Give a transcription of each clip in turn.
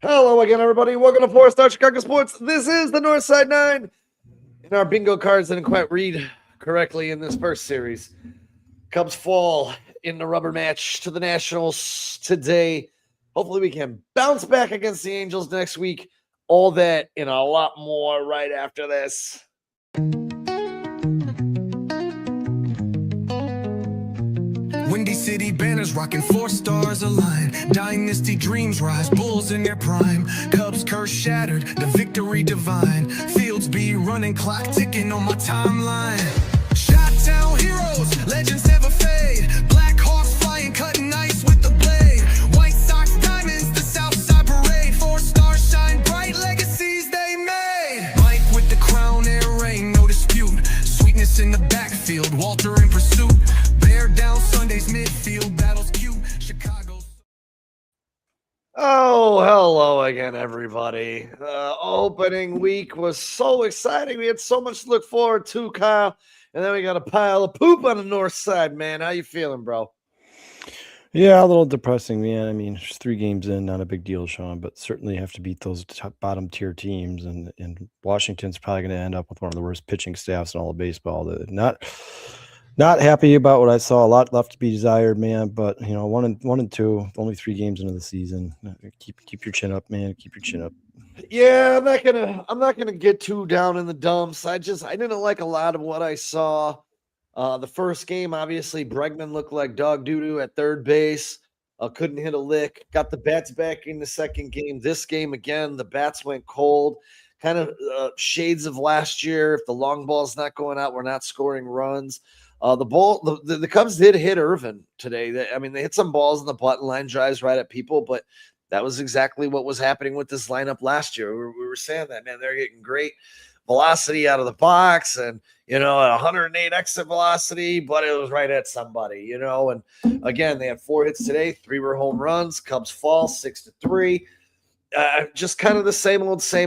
Hello again, everybody. Welcome to 4 Star Chicago Sports. This is the Northside 9. And our bingo cards didn't quite read correctly in this first series. Cubs fall in the rubber match to the Nationals today. Hopefully we can bounce back against the Angels next week. All that and a lot more right after this. Windy City banners rocking 4 stars align. Dynasty dreams rise, Bulls in their prime. Cubs curse shattered, the victory divine. Fields be running, clock ticking on my timeline. Shot down heroes, legends never fade. Black Hawks flying, cutting ice with the blade. White Sox diamonds, the Southside parade. 4 stars shine bright, legacies they made. Mike with the crown, air rain, no dispute. Sweetness in the backfield, Walter in pursuit. Bear down Sunday's midfield, battles cute. Chicago. Oh, hello again, everybody. Opening week was so exciting. We had so much to look forward to, Kyle. And then we got a pile of poop on the north side, man. How you feeling, bro? Yeah, a little depressing, man. I mean, just 3 games in, not a big deal, Sean, but certainly have to beat those top bottom tier teams. And Washington's probably going to end up with one of the worst pitching staffs in all of baseball. Not happy about what I saw. A lot left to be desired, man. But you know, one and two, only 3 games into the season. Keep your chin up, man. Keep your chin up. Yeah, I'm not gonna get too down in the dumps. I didn't like a lot of what I saw. The first game, obviously, Bregman looked like dog doo-doo at third base. Couldn't hit a lick. Got the bats back in the second game. This game, again, the bats went cold. Kind of shades of last year. If the long ball's not going out, we're not scoring runs. The Cubs did hit Irvin today. They hit some balls in the button line drives right at people, but that was exactly what was happening with this lineup last year. We were saying that, man, they're getting great velocity out of the box and, at 108 exit velocity, but it was right at somebody, And again, they had 4 hits today. 3 were home runs. Cubs fall 6-3. Just kind of the same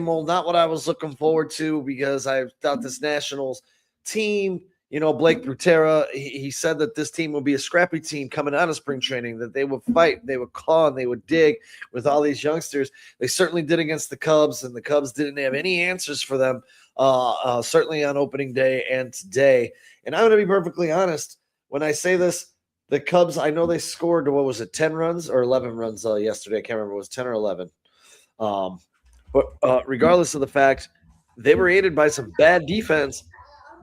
old, not what I was looking forward to because I thought this Nationals team, Blake Butera, he said that this team will be a scrappy team coming out of spring training, that they would fight, they would claw, and they would dig with all these youngsters. They certainly did against the Cubs, and the Cubs didn't have any answers for them, certainly on opening day and today. And I'm going to be perfectly honest. When I say this, the Cubs, I know they scored, 10 runs or 11 runs yesterday. I can't remember. It was 10 or 11. But regardless of the fact, they were aided by some bad defense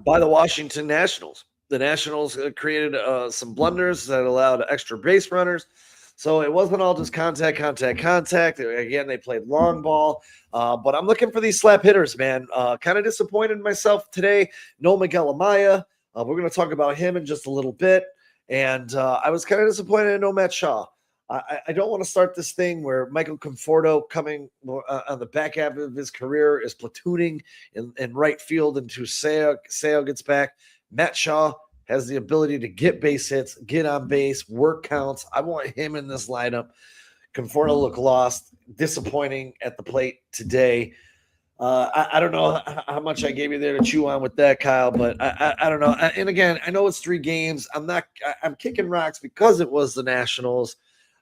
by the Washington Nationals. The Nationals created some blunders that allowed extra base runners. So it wasn't all just contact. Again, they played long ball. But I'm looking for these slap hitters, man. Kind of disappointed in myself today. No Miguel Amaya. We're going to talk about him in just a little bit. And I was kind of disappointed in no Matt Shaw. I don't want to start this thing where Michael Conforto coming on the back half of his career is platooning in right field until Seo gets back. Matt Shaw has the ability to get base hits, get on base, work counts. I want him in this lineup. Conforto looked lost, disappointing at the plate today. I don't know how much I gave you there to chew on with that, Kyle, but I don't know. And again, I know it's 3 games. I'm kicking rocks because it was the Nationals.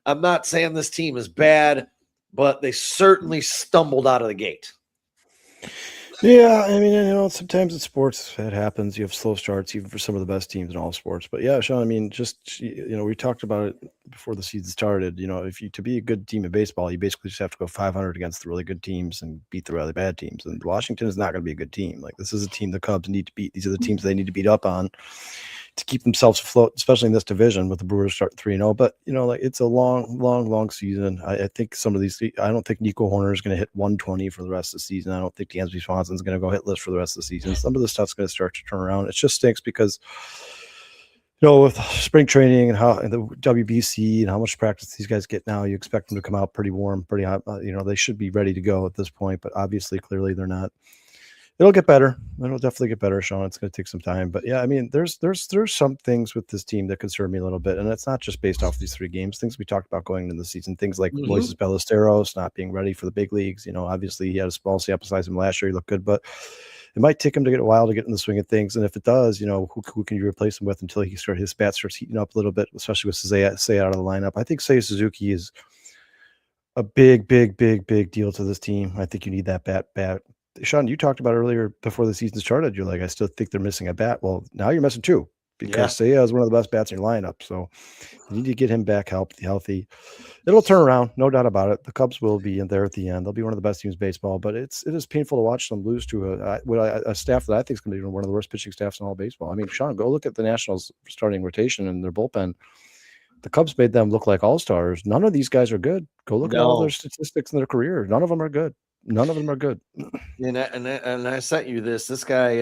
I'm not saying this team is bad, but they certainly stumbled out of the gate. Yeah, I mean, sometimes in sports it happens. You have slow starts, even for some of the best teams in all sports. But yeah, Sean, I mean, just we talked about it before the season started. To be a good team in baseball, you basically just have to go 500 against the really good teams and beat the really bad teams. And Washington is not going to be a good team. Like, this is a team the Cubs need to beat. These are the teams they need to beat up on to keep themselves afloat, especially in this division with the Brewers starting 3-0. But, it's a long season. I think some of these – I don't think Nico Horner is going to hit 120 for the rest of the season. I don't think Dansby Swanson's going to go hitless for the rest of the season. Some of the stuff's going to start to turn around. It just stinks because, with spring training and the WBC and how much practice these guys get now, you expect them to come out pretty warm, pretty hot. They should be ready to go at this point, but obviously, clearly they're not. It'll get better. It'll definitely get better, Sean. It's going to take some time, but yeah, I mean, there's some things with this team that concern me a little bit, and it's not just based off these 3 games. Things we talked about going into the season, things like Moises Ballesteros not being ready for the big leagues. Obviously he had a small sample size him last year. He looked good, but it might take him to get a while to get in the swing of things. And if it does, who can you replace him with until his bat starts heating up a little bit, especially with Seiya out of the lineup? I think Seiya Suzuki is a big deal to this team. I think you need that bat. Sean, you talked about earlier before the season started. You're like, I still think they're missing a bat. Well, now you're missing two Yeah. because Seiya is one of the best bats in your lineup. So you need to get him back healthy. It'll turn around, no doubt about it. The Cubs will be in there at the end. They'll be one of the best teams in baseball, but it is painful to watch them lose to a staff that I think is going to be one of the worst pitching staffs in all baseball. I mean, Sean, go look at the Nationals starting rotation and their bullpen. The Cubs made them look like all-stars. None of these guys are good. Go look at all their statistics in their career. None of them are good. None of them are good. And I sent you this. This guy,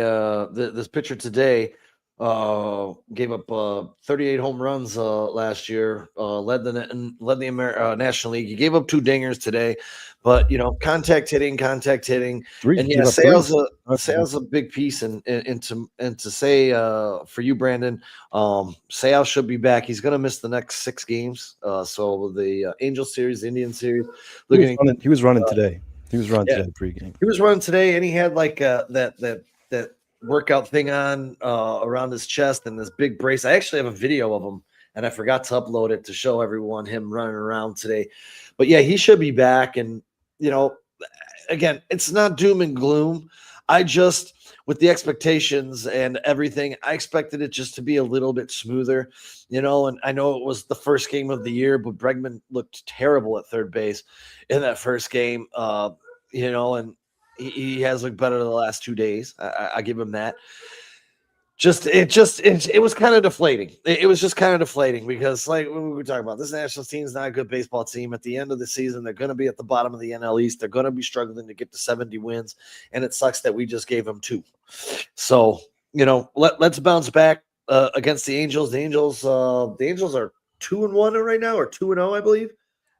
this pitcher today, gave up 38 home runs last year. Led the National League. He gave up 2 dingers today, but contact hitting. Three. And yeah, Sale's a big piece. And to say for you, Brandon, Sale should be back. He's going to miss the next 6 games. So the Angel series, the Indian series. He was running today. He was running today pregame. He was running today, and he had like that workout thing on around his chest and this big brace. I actually have a video of him, and I forgot to upload it to show everyone him running around today. But yeah, he should be back. And again, it's not doom and gloom. I just, with the expectations and everything, I expected it just to be a little bit smoother, and I know it was the first game of the year, but Bregman looked terrible at third base in that first game, and he has looked better the last 2 days. I give him that. It was kind of deflating. It was just kind of deflating because, like when we were talking about, this Nationals team is not a good baseball team. At the end of the season, they're going to be at the bottom of the NL East. They're going to be struggling to get to 70 wins, and it sucks that we just gave them 2. So let's bounce back against the Angels. The Angels are 2-1 right now, or 2-0, I believe.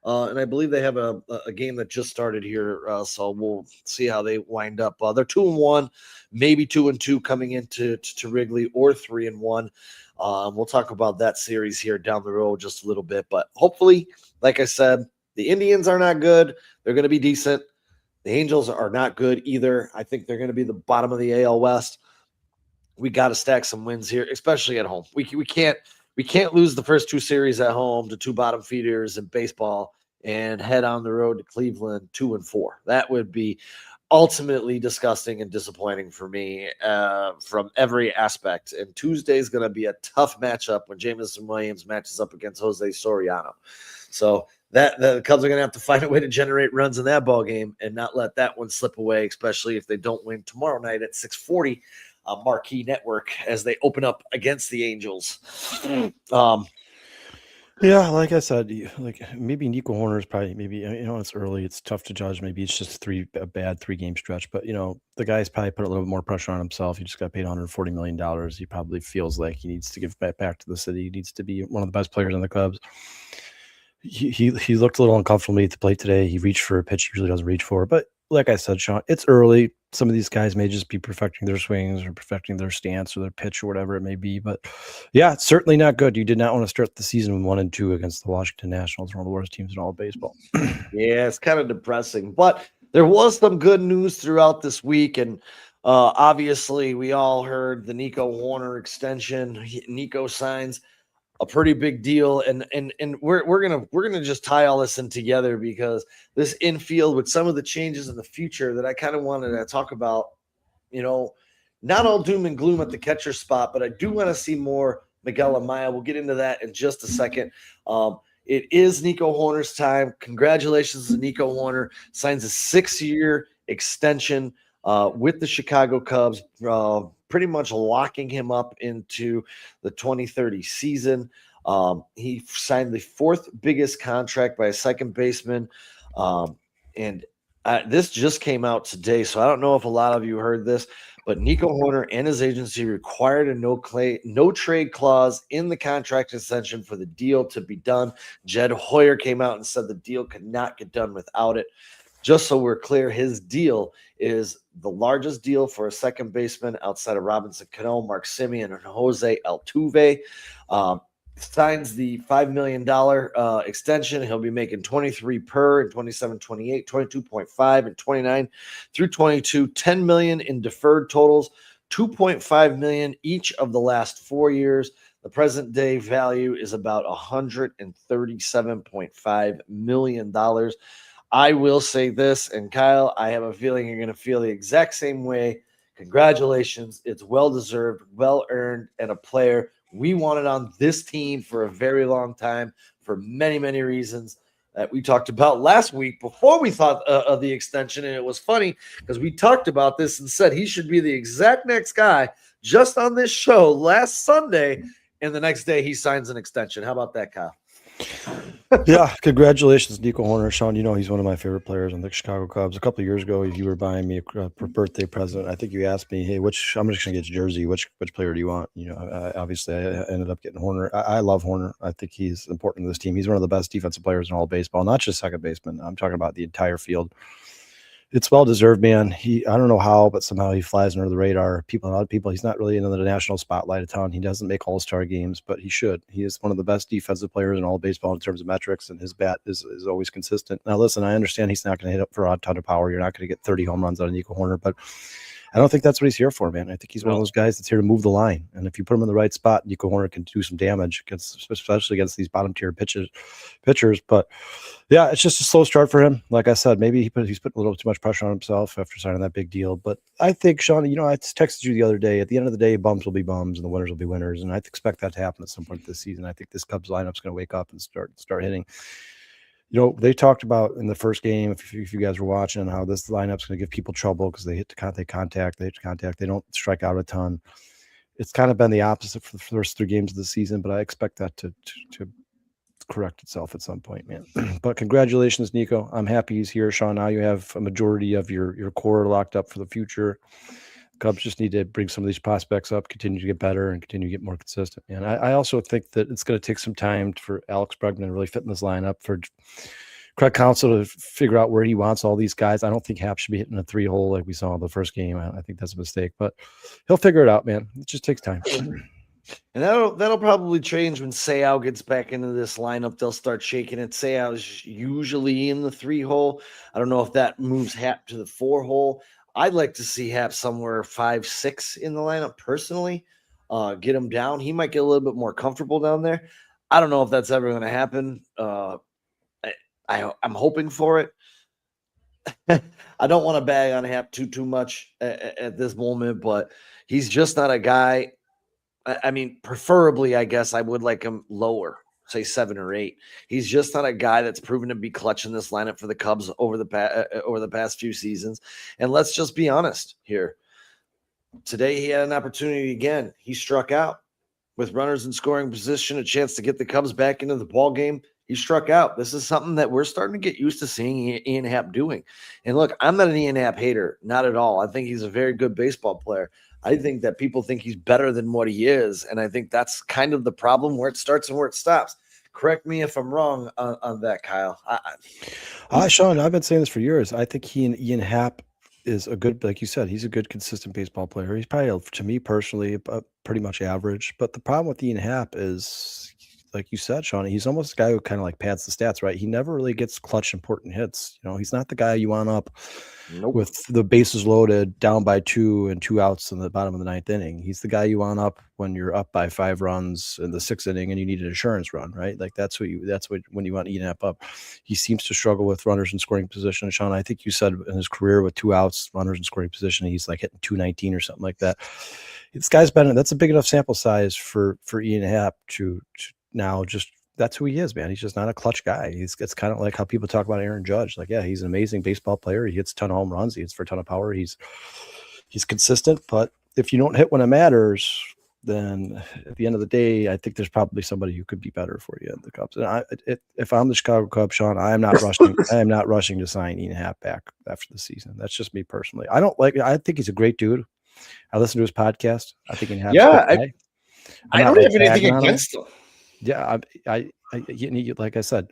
And I believe they have a game that just started here, so we'll see how they wind up. They're 2-1, maybe 2-2 coming into Wrigley, or 3-1. We'll talk about that series here down the road just a little bit, but hopefully, like I said, the Indians are not good. They're going to be decent. The Angels are not good either. I think they're going to be the bottom of the AL West. We got to stack some wins here, especially at home. We can't lose the first 2 series at home to 2 bottom feeders in baseball and head on the road to Cleveland 2-4. That would be ultimately disgusting and disappointing for me from every aspect. And Tuesday is going to be a tough matchup when Jameson Williams matches up against Jose Soriano. So that the Cubs are going to have to find a way to generate runs in that ball game and not let that one slip away, especially if they don't win tomorrow night at 6:40. Marquee Network as they open up against the Angels. Yeah, like I said, like maybe Nico Horner is probably it's early, it's tough to judge. Maybe it's just a bad 3-game stretch, but the guy's probably put a little bit more pressure on himself. He just got paid $140 million. He probably feels like he needs to give back to the city. He needs to be one of the best players in the Cubs. He looked a little uncomfortable at the plate today. He reached for a pitch he usually doesn't reach for, but like I said, Sean, it's early. Some of these guys may just be perfecting their swings or perfecting their stance or their pitch or whatever it may be. But yeah, it's certainly not good. You did not want to start the season 1-2 against the Washington Nationals, one of the worst teams in all of baseball. Yeah, it's kind of depressing, but there was some good news throughout this week. And obviously we all heard the Nico Horner extension. Nico signs a pretty big deal, and we're gonna just tie all this in together because this infield, with some of the changes in the future that I kind of wanted to talk about, not all doom and gloom at the catcher spot, but I do want to see more Miguel Amaya. We'll get into that in just a second. It is Nico Horner's time. Congratulations to Nico Horner. Signs a 6-year extension with the Chicago Cubs, pretty much locking him up into the 2030 season. He signed the 4th biggest contract by a second baseman. And this just came out today, so I don't know if a lot of you heard this, but Nico Horner and his agency required a no trade clause in the contract extension for the deal to be done. Jed Hoyer came out and said the deal could not get done without it. Just so we're clear, his deal is the largest deal for a second baseman outside of Robinson Cano, Mark Semien, and Jose Altuve. Signs the $5 million extension. He'll be making $23 per in 27-28, $22.5 and 29 through 22, $10 million in deferred totals, $2.5 million each of the last 4 years. The present day value is about $137.5 million. I will say this, and Kyle, I have a feeling you're going to feel the exact same way. Congratulations. It's well deserved, well earned, and a player we wanted on this team for a very long time for many, many reasons that we talked about last week before we thought of the extension. And it was funny because we talked about this and said he should be the exact next guy just on this show last Sunday. And the next day he signs an extension. How about that, Kyle? Yeah, congratulations, Nico Horner. Sean, you know he's one of my favorite players on the Chicago Cubs. A couple of years ago, you were buying me a birthday present. I think you asked me, "Hey, I'm just going to get your jersey. Which player do you want?" You know, obviously, I ended up getting Horner. I love Horner. I think he's important to this team. He's one of the best defensive players in all of baseball, not just second baseman. I'm talking about the entire field. It's well deserved, man. I don't know how, but somehow he flies under the radar. A lot of people, he's not really in the national spotlight a ton. He doesn't make all-star games, but he should. He is one of the best defensive players in all of baseball in terms of metrics, and his bat is always consistent. Now, listen, I understand he's not going to hit up for a ton of power. You're not going to get 30 home runs out of Nico Horner, but I don't think that's what he's here for, man. I think he's one of those guys that's here to move the line. And if you put him in the right spot, Nico Horner can do some damage, especially against these bottom-tier pitchers. But, yeah, it's just a slow start for him. Like I said, maybe he's putting a little too much pressure on himself after signing that big deal. But I think, Sean, you know, I texted you the other day. At the end of the day, bums will be bums and the winners will be winners. And I expect that to happen at some point this season. I think this Cubs lineup's going to wake up and start hitting. You know, they talked about in the first game, if you guys were watching, how this lineup's going to give people trouble because they hit the contact, they don't strike out a ton. It's kind of been the opposite for the first 3 games of the season, but I expect that to correct itself at some point, man. But congratulations, Nico. I'm happy he's here. Sean, now you have a majority of your core locked up for the future. Cubs just need to bring some of these prospects up, continue to get better, and continue to get more consistent. And I also think that it's going to take some time for Alex Bregman to really fit in this lineup, for Craig Counsell to figure out where he wants all these guys. I don't think Hap should be hitting a 3-hole like we saw in the first game. I think that's a mistake, but he'll figure it out, man. It just takes time. And that'll probably change when Seiya gets back into this lineup. They'll start shaking it. Seiya is usually in the 3-hole. I don't know if that moves Hap to the 4-hole. I'd like to see Hap somewhere 5, 6 in the lineup personally. Get him down. He might get a little bit more comfortable down there. I don't know if that's ever going to happen. I'm hoping for it. I don't want to bag on Hap too much at this moment, but he's just not a guy. I mean, preferably, I guess I would like him lower, say 7 or 8. He's just not a guy that's proven to be clutch in this lineup for the Cubs over the past few seasons. And let's just be honest here. Today he had an opportunity again. He struck out with runners in scoring position, a chance to get the Cubs back into the ball game. He struck out. This is something that we're starting to get used to seeing Ian Happ doing. And look, I'm not an Ian Happ hater, not at all. I think he's a very good baseball player. I think that people think he's better than what he is, and I think that's kind of the problem, where it starts and where it stops. Correct me if I'm wrong on that, Kyle. Sean, I've been saying this for years. I think Ian Happ is a good, like you said, he's a good, consistent baseball player. He's probably, to me personally, pretty much average. But the problem with Ian Happ is, like you said, Sean, he's almost a guy who kind of like pads the stats, right? He never really gets clutch, important hits. You know, he's not the guy you want up with the bases loaded, down by 2 and 2 outs in the bottom of the 9th inning. He's the guy you want up when you're up by 5 runs in the 6th inning and you need an insurance run, right? Like that's when you want Ian Happ up. He seems to struggle with runners in scoring position. Sean, I think you said in his career with 2 outs, runners in scoring position, he's like hitting 219 or something like that. This guy's that's a big enough sample size for Ian Happ to now just, that's who he is, man. He's just not a clutch guy. It's kind of like how people talk about Aaron Judge. Like, yeah, he's an amazing baseball player. He hits a ton of home runs. He hits for a ton of power. He's consistent, but if you don't hit when it matters, then at the end of the day, I think there's probably somebody who could be better for you at the Cubs. And if I'm the Chicago Cubs, Sean, I am not rushing. I am not rushing to sign Ian Happ back after the season. That's just me personally. I think he's a great dude. I listen to his podcast. I think Ian Happ's I don't have anything against him. Yeah, like I said,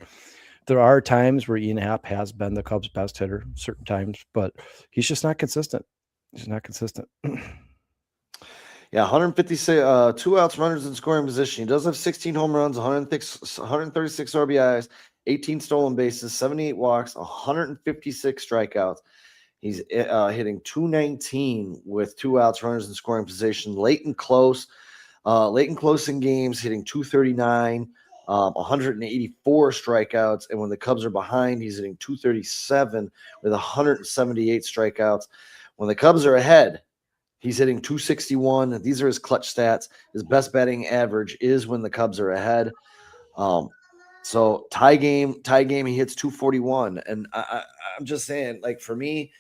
there are times where Ian Happ has been the Cubs' best hitter, certain times, but he's just not consistent. He's not consistent. Yeah, 156, 2 outs, runners in scoring position. He does have 16 home runs, 136 RBIs, 18 stolen bases, 78 walks, 156 strikeouts. He's hitting 219 with 2 outs, runners in scoring position, late and close. late and close in games, hitting 239, 184 strikeouts. And when the Cubs are behind, he's hitting 237 with 178 strikeouts. When the Cubs are ahead, he's hitting 261. These are his clutch stats. His best batting average is when the Cubs are ahead. So tie game, he hits 241. And I'm just saying, like, for me,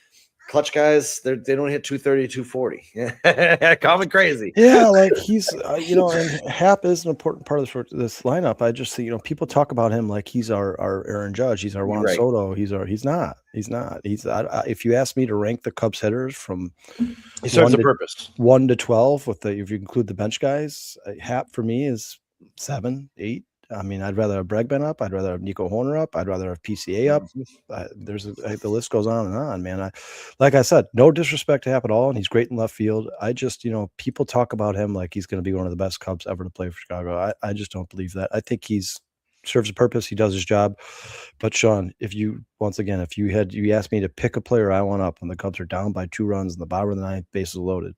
clutch guys, they don't hit 230, 240. Call me crazy. Yeah, like he's, and Hap is an important part of this lineup. I just see, people talk about him like he's our Aaron Judge, he's our Juan Right. Soto, he's not. If you ask me to rank the Cubs hitters from He serves a purpose. 1 to 12, if you include the bench guys, Hap for me is 7, 8. I mean, I'd rather have Bregman up. I'd rather have Nico Horner up. I'd rather have PCA up. The list goes on and on, man. Like I said, no disrespect to Hap at all, and he's great in left field. I just, people talk about him like he's going to be one of the best Cubs ever to play for Chicago. I just don't believe that. I think he's serves a purpose. He does his job. But Sean, if you asked me to pick a player I want up when the Cubs are down by 2 runs in the bottom of the 9th, bases loaded,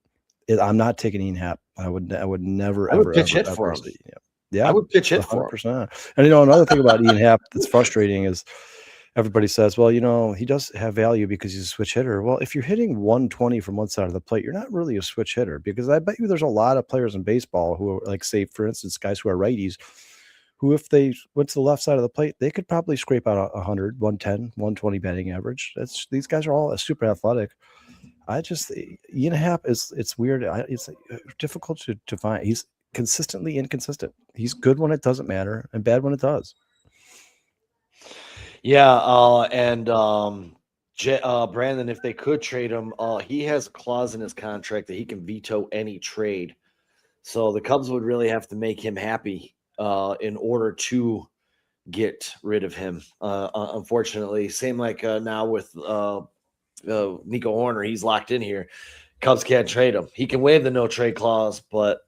I'm not taking Ian Happ. I would never I would ever pitch ever, hit for ever him. Yeah, I would pitch hit 100%. for him. And another thing about Ian Happ that's frustrating is everybody says, well, he does have value because he's a switch hitter. Well, if you're hitting 120 from one side of the plate, you're not really a switch hitter, because I bet you there's a lot of players in baseball who are, like, say, for instance, guys who are righties, who, if they went to the left side of the plate, they could probably scrape out 100, 110, 120 batting average. These guys are all super athletic. Ian Happ it's weird. It's difficult to find. He's consistently inconsistent. He's good when it doesn't matter and bad when it does. Yeah, and Brandon, if they could trade him, he has a clause in his contract that he can veto any trade. So the Cubs would really have to make him happy in order to get rid of him. Unfortunately, same like now with Nico Horner, he's locked in here. Cubs can't trade him. He can waive the no trade clause, but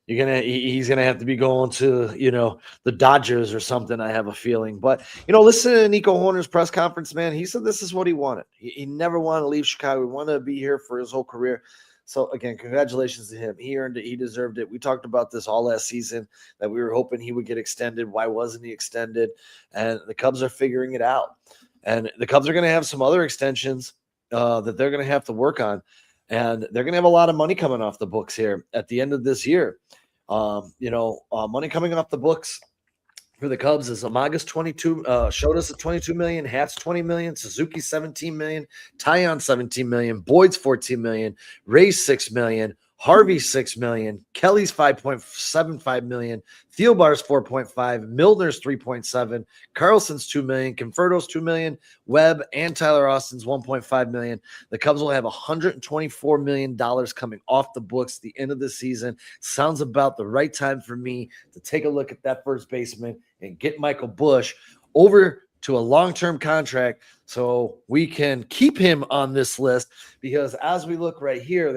he's gonna have to be going to the Dodgers or something, I have a feeling. But listen to Nico Horner's press conference, man. He said this is what he wanted. He never wanted to leave Chicago. He wanted to be here for his whole career. So again, congratulations to him. He earned it. He deserved it. We talked about this all last season, that we were hoping he would get extended. Why wasn't he extended? And the Cubs are figuring it out. And the Cubs are going to have some other extensions that they're going to have to work on. And they're going to have a lot of money coming off the books here at the end of this year. Money coming off the books for the Cubs is Amaga's 22, Shota's at 22 million, Hatt's 20 million, Suzuki 17 million, Tyon 17 million, Boyd's 14 million, Ray's 6 million, Harvey's 6 million, Kelly's 5.75 million, Thielbar's 4.5, Milner's 3.7, Carlson's 2 million, Conforto's 2 million, Webb and Tyler Austin's 1.5 million. The Cubs will have $124 million coming off the books at the end of the season. Sounds about the right time for me to take a look at that first baseman and get Michael Busch over to a long-term contract so we can keep him on this list, because as we look right here,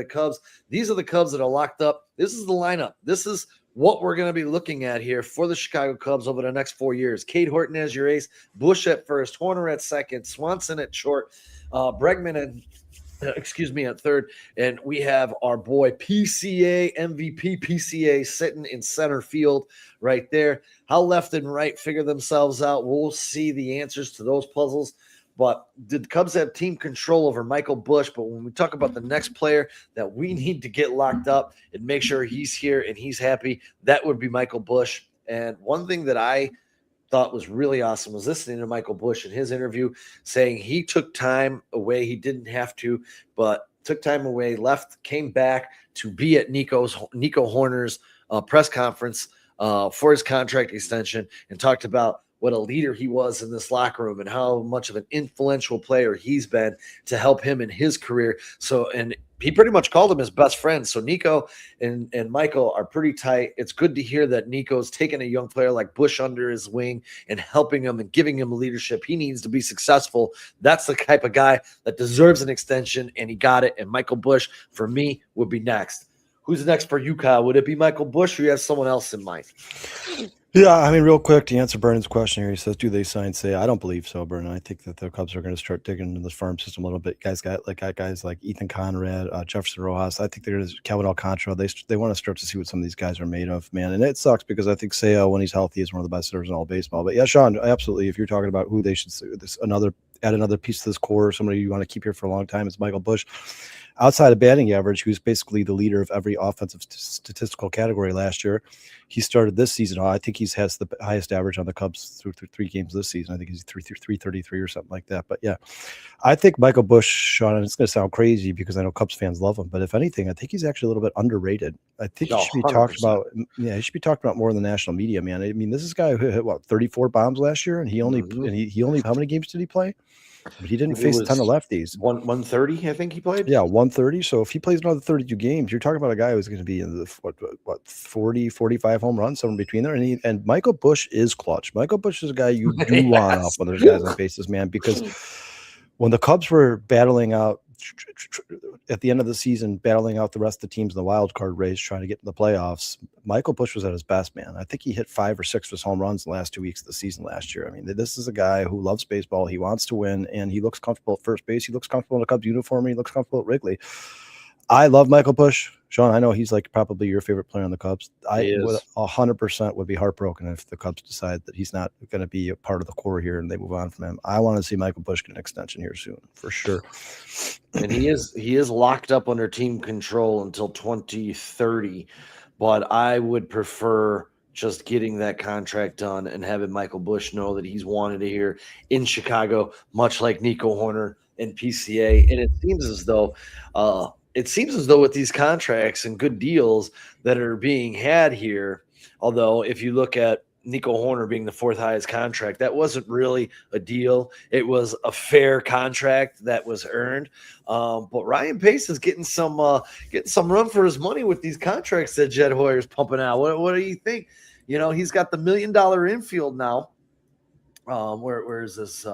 these are the Cubs that are locked up. This is the lineup. This is what we're going to be looking at here for the Chicago Cubs over the next 4 years. Cade Horton as your ace, Busch at first, Horner at second, Swanson at short, Bregman at third, and we have our boy PCA MVP PCA sitting in center field right there. How left and right figure themselves out, we'll see the answers to those puzzles. But did the Cubs have team control over Michael Busch? But when we talk about the next player that we need to get locked up and make sure he's here and he's happy, that would be Michael Busch. And one thing that I thought was really awesome was listening to Michael Busch in his interview, saying he took time away. He didn't have to, but took time away, left, came back to be at Nico Horner's press conference for his contract extension, and talked about what a leader he was in this locker room and how much of an influential player he's been to help him in his career. So, and he pretty much called him his best friend. So Nico and Michael are pretty tight. It's good to hear that Nico's taking a young player like Busch under his wing and helping him and giving him leadership he needs to be successful. That's the type of guy that deserves an extension, and he got it. And Michael Busch, for me, would be next. Who's next for you, Kyle? Would it be Michael Busch, or you have someone else in mind? Yeah, I mean, real quick to answer Vernon's question here, he says, "Do they sign Say?" I don't believe so, Vernon. I think that the Cubs are going to start digging into the farm system a little bit. Got guys like Ethan Conrad, Jefferson Rojas. I think they're going to Calvin Alcantara. They want to start to see what some of these guys are made of, man. And it sucks because I think Sale, when he's healthy, is one of the best hitters in all baseball. But yeah, Sean, absolutely. If you're talking about who they should add another piece to this core, somebody you want to keep here for a long time, it's Michael Busch. Outside of batting average, who's basically the leader of every offensive statistical category last year. He started this season. I think he's has the highest average on the Cubs through 3 games this season. I think he's 333 or something like that. But yeah, I think Michael Busch, Sean, and it's going to sound crazy because I know Cubs fans love him, but if anything, I think he's actually a little bit underrated. I think he Oh, should be talked 100%. about. Yeah, he should be talked about more in the national media, man. I mean, this is a guy who hit what 34 bombs last year, and he only how many games did he play? But he didn't It face a ton of was lefties. 130, I think he played. Yeah, 130. So if he plays another 32 games, you're talking about a guy who's going to be in the 40, 45 home runs, somewhere between there. And Michael Busch is clutch. Michael Busch is a guy you do want up Yes. when there's guys on bases, man, because when the Cubs were battling out at the end of the season, battling out the rest of the teams in the wild card race, trying to get in the playoffs, Michael Busch was at his best, man. I think he hit 5 or 6 of his home runs in the last 2 weeks of the season last year. I mean, this is a guy who loves baseball. He wants to win, and he looks comfortable at first base. He looks comfortable in a Cubs uniform. And he looks comfortable at Wrigley. I love Michael Busch. Sean, I know he's like probably your favorite player on the Cubs. I would 100% would be heartbroken if the Cubs decide that he's not going to be a part of the core here and they move on from him. I want to see Michael Busch get an extension here soon, for sure. And he is locked up under team control until 2030. But I would prefer just getting that contract done and having Michael Busch know that he's wanted it here in Chicago, much like Nico Horner and PCA. And it seems as though with these contracts and good deals that are being had here, although if you look at Nico Horner being the 4th highest contract, that wasn't really a deal. It was a fair contract that was earned. But Ryan Pace is getting some run for his money with these contracts that Jed Hoyer's pumping out. What do you think? You know, he's got the $1 million infield now. Where is this?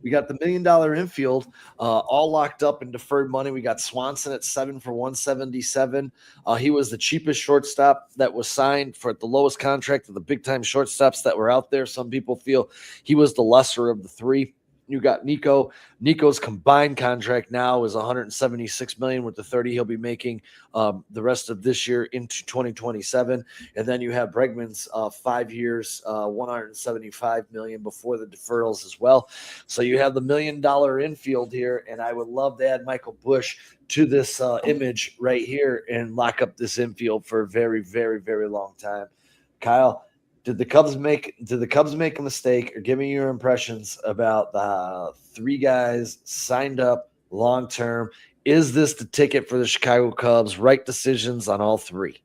We got the $1 million infield all locked up in deferred money. We got Swanson at 7 for 177. He was the cheapest shortstop that was signed for the lowest contract of the big time shortstops that were out there. Some people feel he was the lesser of the 3. You got Nico. Nico's combined contract now is 176 million with the 30 he'll be making the rest of this year into 2027. And then you have Bregman's 5 years, 175 million before the deferrals as well. So you have the $1 million infield here, and I would love to add Michael Busch to this image right here and lock up this infield for a very, very, very long time. Kyle, did the Cubs make a mistake, or give me your impressions about the 3 guys signed up long term? Is this the ticket for the Chicago Cubs? Right decisions on all 3?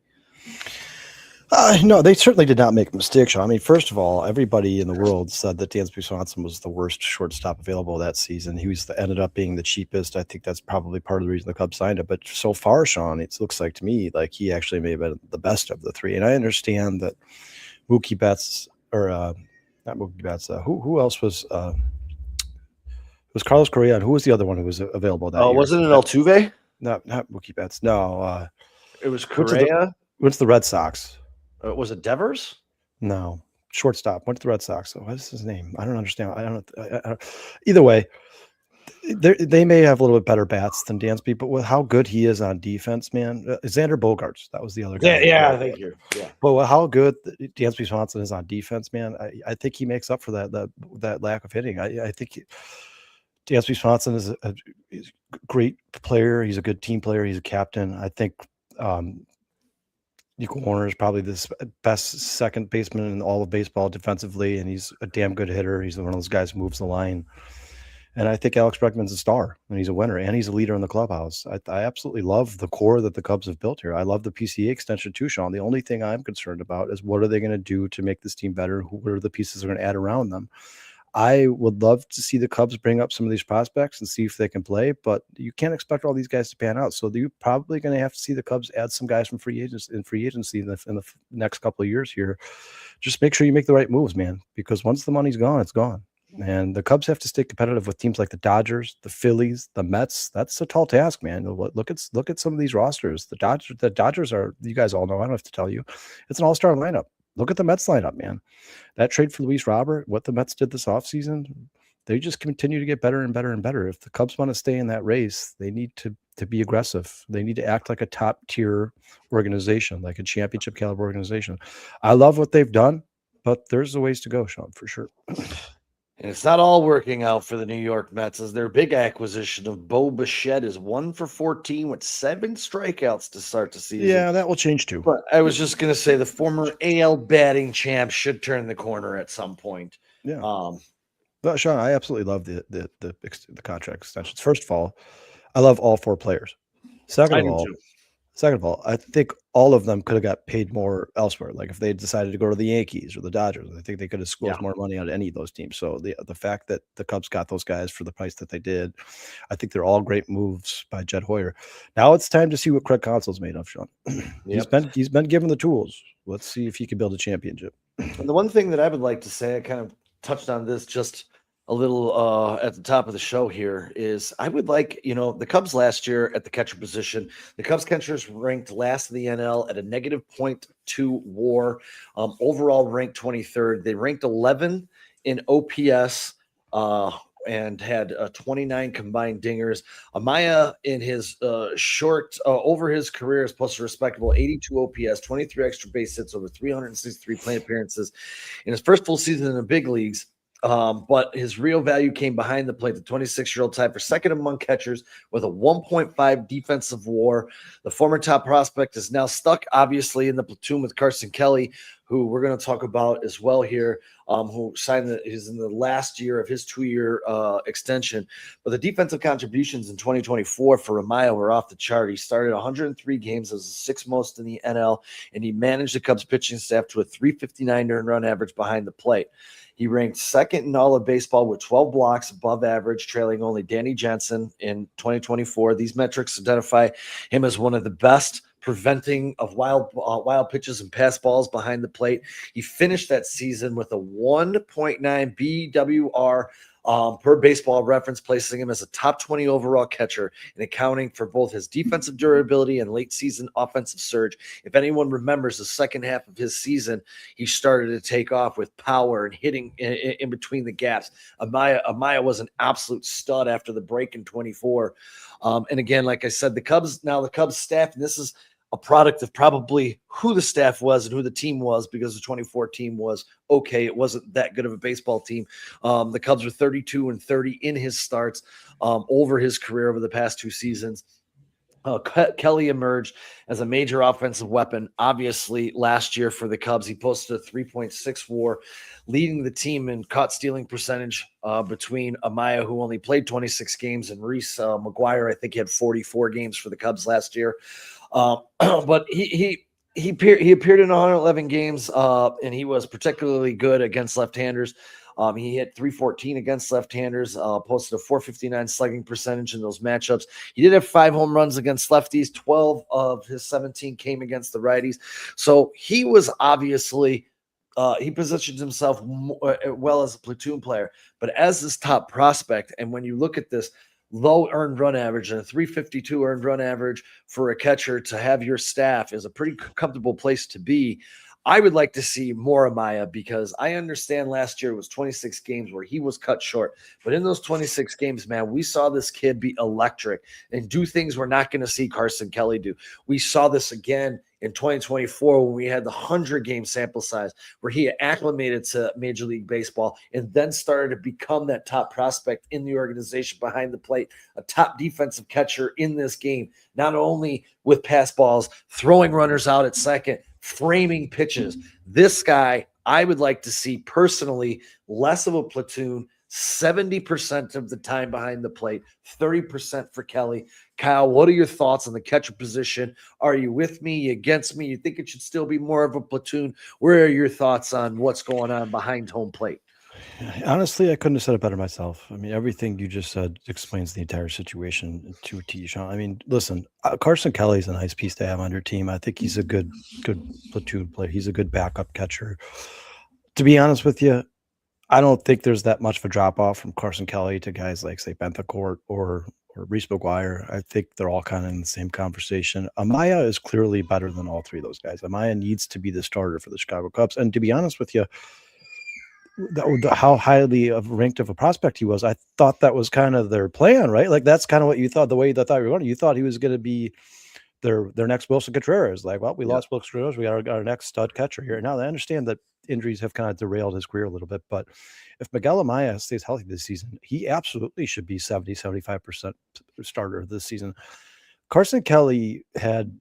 No, they certainly did not make a mistake, Sean. I mean, first of all, everybody in the world said that Dansby Swanson was the worst shortstop available that season. He ended up being the cheapest. I think that's probably part of the reason the Cubs signed him. But so far, Sean, it looks like to me like he actually may have been the best of the 3. And I understand that Mookie Betts, or not Mookie Betts. Who else was? It was Carlos Correa, and who was the other one who was available that year? Wasn't it Altuve? Not Mookie Betts. No, it was Correa. What's the Red Sox? Was it Devers? No, shortstop. Went to the Red Sox. What is his name? I don't understand. I don't. Either way, they may have a little bit better bats than Dansby, but with how good he is on defense, man, Xander Bogaerts, that was the other guy. Yeah, thank you. Yeah, but with how good Dansby Swanson is on defense, man, I think he makes up for that lack of hitting. I think Dansby Swanson is a great player. He's a good team player. He's a captain. I think Nico Horner is probably the best second baseman in all of baseball defensively, and he's a damn good hitter. He's one of those guys who moves the line. And I think Alex Bregman's a star, and he's a winner, and he's a leader in the clubhouse. I absolutely love the core that the Cubs have built here. I love the PCA extension too, Sean. The only thing I'm concerned about is what are they going to do to make this team better? What are the pieces they're going to add around them? I would love to see the Cubs bring up some of these prospects and see if they can play, but you can't expect all these guys to pan out. So you're probably going to have to see the Cubs add some guys from free agency in the next couple of years here. Just make sure you make the right moves, man, because once the money's gone, it's gone. And the Cubs have to stay competitive with teams like the Dodgers, the Phillies, the Mets. That's a tall task, man. Look at some of these rosters. The Dodgers are, you guys all know, I don't have to tell you, it's an all-star lineup. Look at the Mets lineup, man. That trade for Luis Robert, what the Mets did this offseason, they just continue to get better and better and better. If the Cubs want to stay in that race, they need to be aggressive. They need to act like a top tier organization, like a championship caliber organization. I love what they've done, but there's a ways to go, Sean, for sure. And it's not all working out for the New York Mets, as their big acquisition of Bo Bichette is 1 for 14 with 7 strikeouts to start the season. Yeah, that will change too. But I was just going to say the former AL batting champ should turn the corner at some point. Yeah. But Sean, I absolutely love the contract extensions. First of all, I love all 4 players. Second of all, I think all of them could have got paid more elsewhere. Like if they decided to go to the Yankees or the Dodgers, I think they could have squeezed more money out of any of those teams. So the fact that the Cubs got those guys for the price that they did, I think they're all great moves by Jed Hoyer. Now it's time to see what Craig Counsell's made of, Sean. He's been given the tools. Let's see if he can build a championship. And the one thing that I would like to say, I kind of touched on this just a little at the top of the show here, is I would like, the Cubs last year at the catcher position, the Cubs catchers ranked last in the NL at a negative 0.2 WAR, overall ranked 23rd. They ranked 11 in OPS and had 29 combined dingers. Amaya in his short over his career has posted a respectable 82 OPS, 23 extra base hits, over 363 plate appearances in his first full season in the big leagues. But his real value came behind the plate. The 26-year-old tied for second among catchers with a 1.5 defensive WAR. The former top prospect is now stuck, obviously, in the platoon with Carson Kelly, who we're going to talk about as well here, who is in the last year of his 2-year extension. But the defensive contributions in 2024 for Amaya were off the chart. He started 103 games as the 6th most in the NL, and he managed the Cubs pitching staff to a 359 earned run average behind the plate. He ranked second in all of baseball with 12 blocks above average, trailing only Danny Jansen in 2024. These metrics identify him as one of the best preventing of wild pitches and pass balls behind the plate. He finished that season with a 1.9 BWR per Baseball Reference, placing him as a top 20 overall catcher and accounting for both his defensive durability and late season offensive surge. If anyone remembers the second half of his season, he started to take off with power and hitting in between the gaps. Amaya was an absolute stud after the break in 24. And again, like I said, the Cubs staff, and this is a product of probably who the staff was and who the team was, because the 24 team was okay. It wasn't that good of a baseball team. The Cubs were 32-30 in his starts over his career over the past 2 seasons. Kelly emerged as a major offensive weapon. Obviously, last year for the Cubs, he posted a 3.6 WAR, leading the team in caught stealing percentage between Amaya, who only played 26 games, and Reese McGuire. I think he had 44 games for the Cubs last year. But he appeared in 111 games, and he was particularly good against left-handers. He hit 314 against left-handers, posted a 459 slugging percentage in those matchups. He did have 5 home runs against lefties. 12 of his 17 came against the righties. So he was obviously he positioned himself well as a platoon player, but as this top prospect. And when you look at this low earned run average and a 352 earned run average for a catcher to have your staff is a pretty comfortable place to be. I would like to see more Amaya, because I understand last year was 26 games where he was cut short. But in those 26 games, man, we saw this kid be electric and do things we're not going to see Carson Kelly do. We saw this again in 2024 when we had the 100-game sample size, where he acclimated to Major League Baseball and then started to become that top prospect in the organization behind the plate, a top defensive catcher in this game, not only with pass balls, throwing runners out at second, framing pitches. This guy, I would like to see personally less of a platoon, 70% of the time behind the plate, 30% for Kelly. Kyle, what are your thoughts on the catcher position? Are you with me, against me? You think it should still be more of a platoon? Where are your thoughts on what's going on behind home plate? Honestly, I couldn't have said it better myself. I mean, everything you just said explains the entire situation to a T, Sean. I mean, listen, Carson Kelly's a nice piece to have on your team. I think he's a good platoon player. He's a good backup catcher. To be honest with you, I don't think there's that much of a drop off from Carson Kelly to guys like, say, Benthecourt or Reese McGuire. I think they're all kind of in the same conversation. Amaya is clearly better than all three of those guys. Amaya needs to be the starter for the Chicago Cubs. And to be honest with you, how highly ranked of a prospect he was, I thought that was kind of their plan, right? Like that's kind of what you thought. The way you thought you were going, you thought he was going to be their next Wilson Contreras. Like, well, we lost Wilson Contreras, we got our next stud catcher here. Now I understand that injuries have kind of derailed his career a little bit, but if Miguel Amaya stays healthy this season, he absolutely should be 70-75% starter this season. Carson Kelly had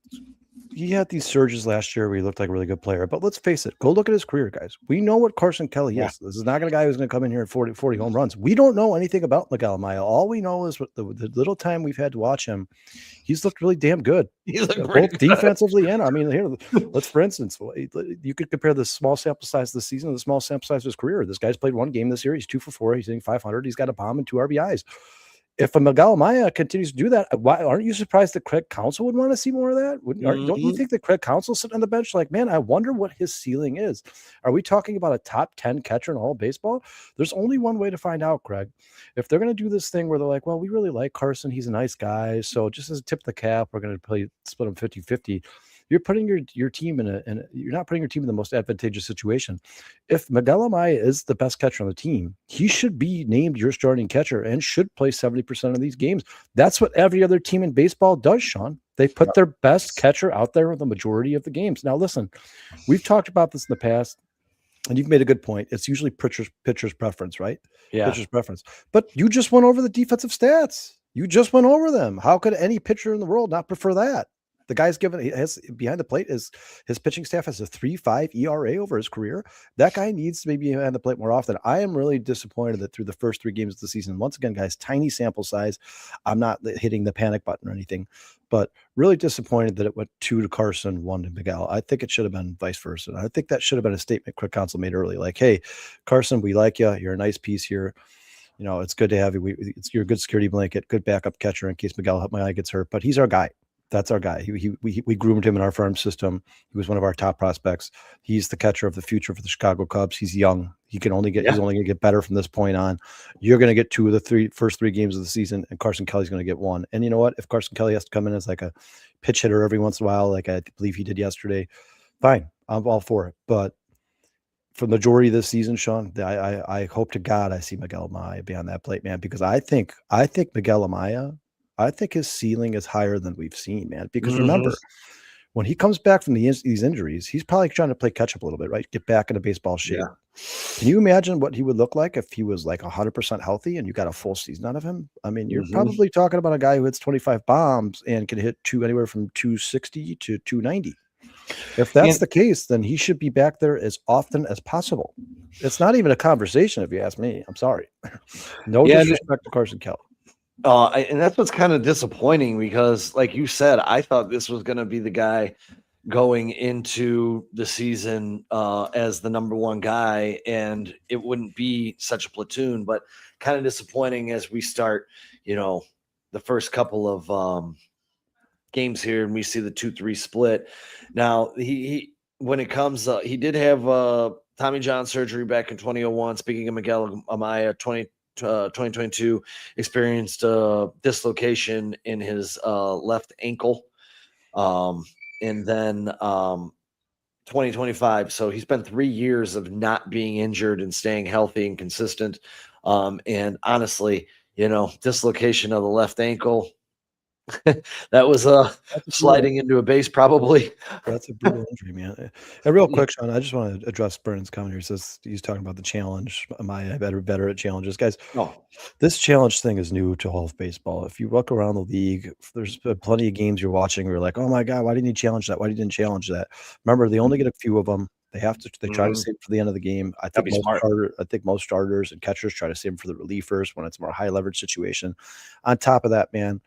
these surges last year where he looked like a really good player. But let's face it, go look at his career, guys. We know what Carson Kelly is. This is not a guy who's going to come in here at 40 home runs. We don't know anything about Miguel Amaya. All we know is what the little time we've had to watch him, he's looked really damn good. He's both defensively and I mean, here, let's for instance, you could compare the small sample size of the season to the small sample size of his career. This guy's played one game this year. He's 2 for 4. He's hitting 500. He's got a bomb and 2 RBIs. If a Miguel Amaya continues to do that, why aren't you surprised that Craig Counsell would want to see more of that? Don't you think that Craig Counsell sitting on the bench like, man, I wonder what his ceiling is? Are we talking about a top 10 catcher in all baseball? There's only one way to find out, Craig. If they're going to do this thing where they're like, well, we really like Carson. He's a nice guy. So just as a tip of the cap, we're going to split him 50-50. You're putting your team in you're not putting your team in the most advantageous situation. If Miguel Amaya is the best catcher on the team, he should be named your starting catcher and should play 70% of these games. That's what every other team in baseball does, Sean. They put their best catcher out there the majority of the games. Now, listen, we've talked about this in the past, and you've made a good point. It's usually pitcher's preference, right? Yeah. Pitcher's preference. But you just went over the defensive stats. You just went over them. How could any pitcher in the world not prefer that? The guy's behind the plate is his pitching staff has a 3.5 ERA over his career. That guy needs to be behind the plate more often. I am really disappointed that through the first 3 games of the season, once again, guys, tiny sample size. I'm not hitting the panic button or anything, but really disappointed that it went 2 to Carson, 1 to Miguel. I think it should have been vice versa. I think that should have been a statement Craig Counsell made early, like, hey, Carson, we like you. You're a nice piece here. You know, it's good to have you. You're a good security blanket, good backup catcher in case Miguel gets hurt, but he's our guy. That's our guy. We groomed him in our farm system. He was one of our top prospects. He's the catcher of the future for the Chicago Cubs. He's young. He's only going to get better from this point on. You're going to get 2 of the first 3 games of the season, and Carson Kelly's going to get 1. And you know what? If Carson Kelly has to come in as like a pitch hitter every once in a while, like I believe he did yesterday, fine. I'm all for it. But for the majority of this season, Sean, I hope to God I see Miguel Amaya be on that plate, man, because I think Miguel Amaya, I think his ceiling is higher than we've seen, man. Because remember, when he comes back from these injuries, he's probably trying to play catch up a little bit, right? Get back into baseball shape. Yeah. Can you imagine what he would look like if he was like 100% healthy and you got a full season out of him? I mean, you're probably talking about a guy who hits 25 bombs and can hit anywhere from 260 to 290. If that's the case, then he should be back there as often as possible. It's not even a conversation, if you ask me. I'm sorry. No disrespect to Carson Kelly. And that's what's kind of disappointing because, like you said, I thought this was going to be the guy going into the season as the number 1 guy, and it wouldn't be such a platoon, but kind of disappointing as we start, the first couple of games here and we see the 2-3 split. Now, he when it comes, he did have Tommy John surgery back in 2001. Speaking of Miguel Amaya, 2022 experienced dislocation in his left ankle, and then 2025. So he's been 3 years of not being injured and staying healthy and consistent. And honestly, dislocation of the left ankle. That was sliding into a base, probably. That's a brutal injury, man. And real quick, Sean, I just want to address Brennan's comment here. He says he's talking about the challenge. Am I better at challenges, guys? No. This challenge thing is new to all of baseball. If you look around the league, there's plenty of games you're watching where you're like, oh my God, why didn't he challenge that? Why didn't he challenge that? Remember, they only get a few of them. They try to save for the end of the game. I think most starters and catchers try to save them for the relievers when it's a more high leverage situation. On top of that, man,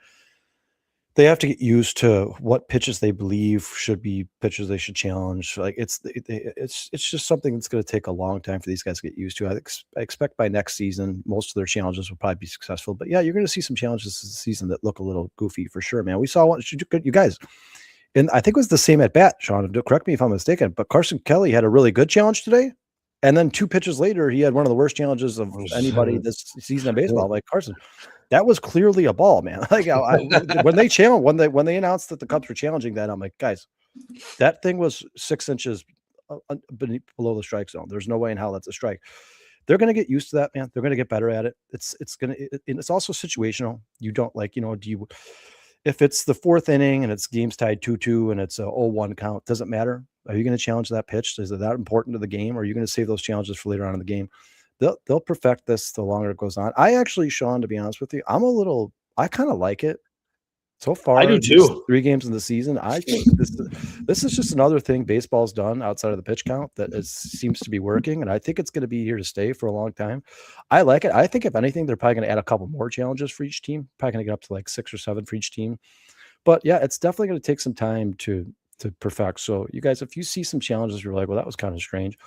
they have to get used to what pitches they believe should be pitches they should challenge. Like it's just something that's going to take a long time for these guys to get used to. I expect by next season, most of their challenges will probably be successful. But yeah, you're going to see some challenges this season that look a little goofy for sure, man. We saw one, you guys, and I think it was the same at bat, Sean. Correct me if I'm mistaken, but Carson Kelly had a really good challenge today. And then 2 pitches later, he had one of the worst challenges of anybody this season in baseball. Like, Carson, that was clearly a ball, man. Like, when they announced that the Cubs were challenging that, I'm like, guys, that thing was 6 inches below the strike zone. There's no way in hell that's a strike. They're going to get used to that, man. They're going to get better at it. It's also situational. You don't like, if it's the 4th inning and it's game's tied 2-2 and it's a 0-1 count, doesn't matter. Are you going to challenge that pitch? Is it that important to the game? Or are you going to save those challenges for later on in the game? They'll perfect this the longer it goes on. I actually, Sean, to be honest with you, I kind of like it. So far, I do too. 3 games in the season, I think this is just another thing baseball's done outside of the pitch count that seems to be working, and I think it's going to be here to stay for a long time. I like it. I think if anything, they're probably going to add a couple more challenges for each team. Probably going to get up to like 6 or 7 for each team. But yeah, it's definitely going to take some time to perfect. So you guys, if you see some challenges, you're like, well, that was kind of strange.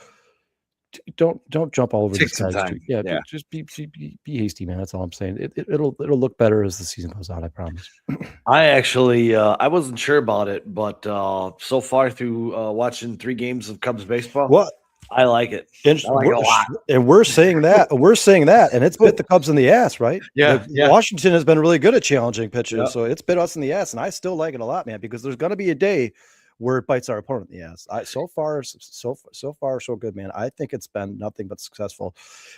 Don't jump all over this guy's street. Yeah, yeah. Just be hasty, man. That's all I'm saying. It'll look better as the season goes on. I promise. I actually I wasn't sure about it, but so far through watching 3 games of Cubs baseball, What? I like it. I like it a lot. And we're saying that, and it's bit the Cubs in the ass, right? Yeah, yeah. Washington has been really good at challenging pitches, Yep. so it's bit us in the ass, and I still like it a lot, man, because there's going to be a day where it bites our opponent in the ass. So far, so good, man. I think it's been nothing but successful.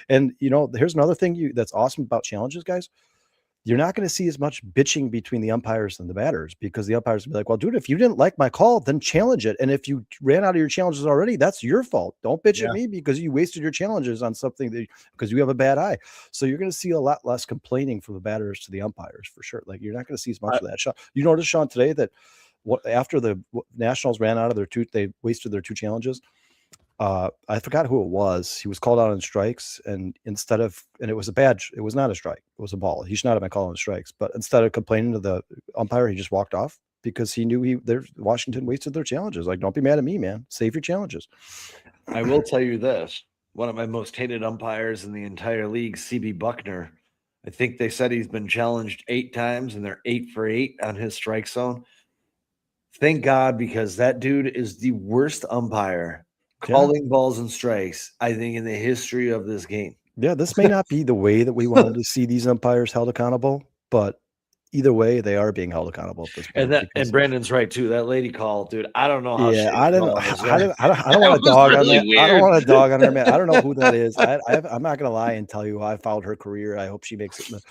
And here's another thing that's awesome about challenges, guys. You're not going to see as much bitching between the umpires and the batters, because the umpires will be like, well, dude, if you didn't like my call, then challenge it. And if you ran out of your challenges already, that's your fault. Don't bitch at me because you wasted your challenges on something because you have a bad eye. So you're going to see a lot less complaining from the batters to the umpires for sure. Like, you're not going to see as much of that. You noticed, Sean, today that after the Nationals ran out of they wasted their 2 challenges. I forgot who it was. He was called out on strikes, and it was it was not a strike. It was a ball. He should not have been called on strikes, but instead of complaining to the umpire, he just walked off because he knew Washington wasted their challenges. Like, don't be mad at me, man. Save your challenges. I will tell you this. One of my most hated umpires in the entire league, CB Buckner. I think they said he's been challenged 8 times and they're 8 for 8 on his strike zone. Thank God, because that dude is the worst umpire calling balls and strikes, I think, in the history of this game. Yeah, this may not be the way that we wanted to see these umpires held accountable, but either way, they are being held accountable at this point. And Brandon's right too. That lady called, dude. I don't know how. Yeah, I don't want to dog on that. I don't want to dog on her, man. I don't know who that is. I'm not gonna lie and tell you I followed her career. I hope she makes it.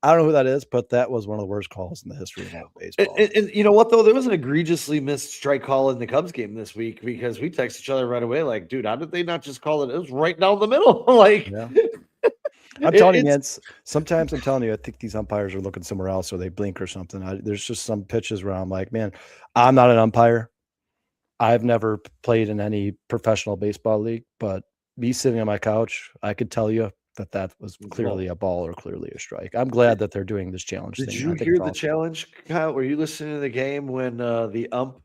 I don't know who that is, but that was one of the worst calls in the history of baseball. And you know what, though? There was an egregiously missed strike call in the Cubs game this week, because we texted each other right away, like, dude, how did they not just call it? It was right down the middle. Like, yeah. I'm telling you, man, sometimes I'm telling you, I think these umpires are looking somewhere else, or they blink or something. There's just some pitches where I'm like, man, I'm not an umpire. I've never played in any professional baseball league, but me sitting on my couch, I could tell you that was clearly a ball or clearly a strike. I'm glad that they're doing this challenge thing. Did you hear the challenge, Kyle? Were you listening to the game when the ump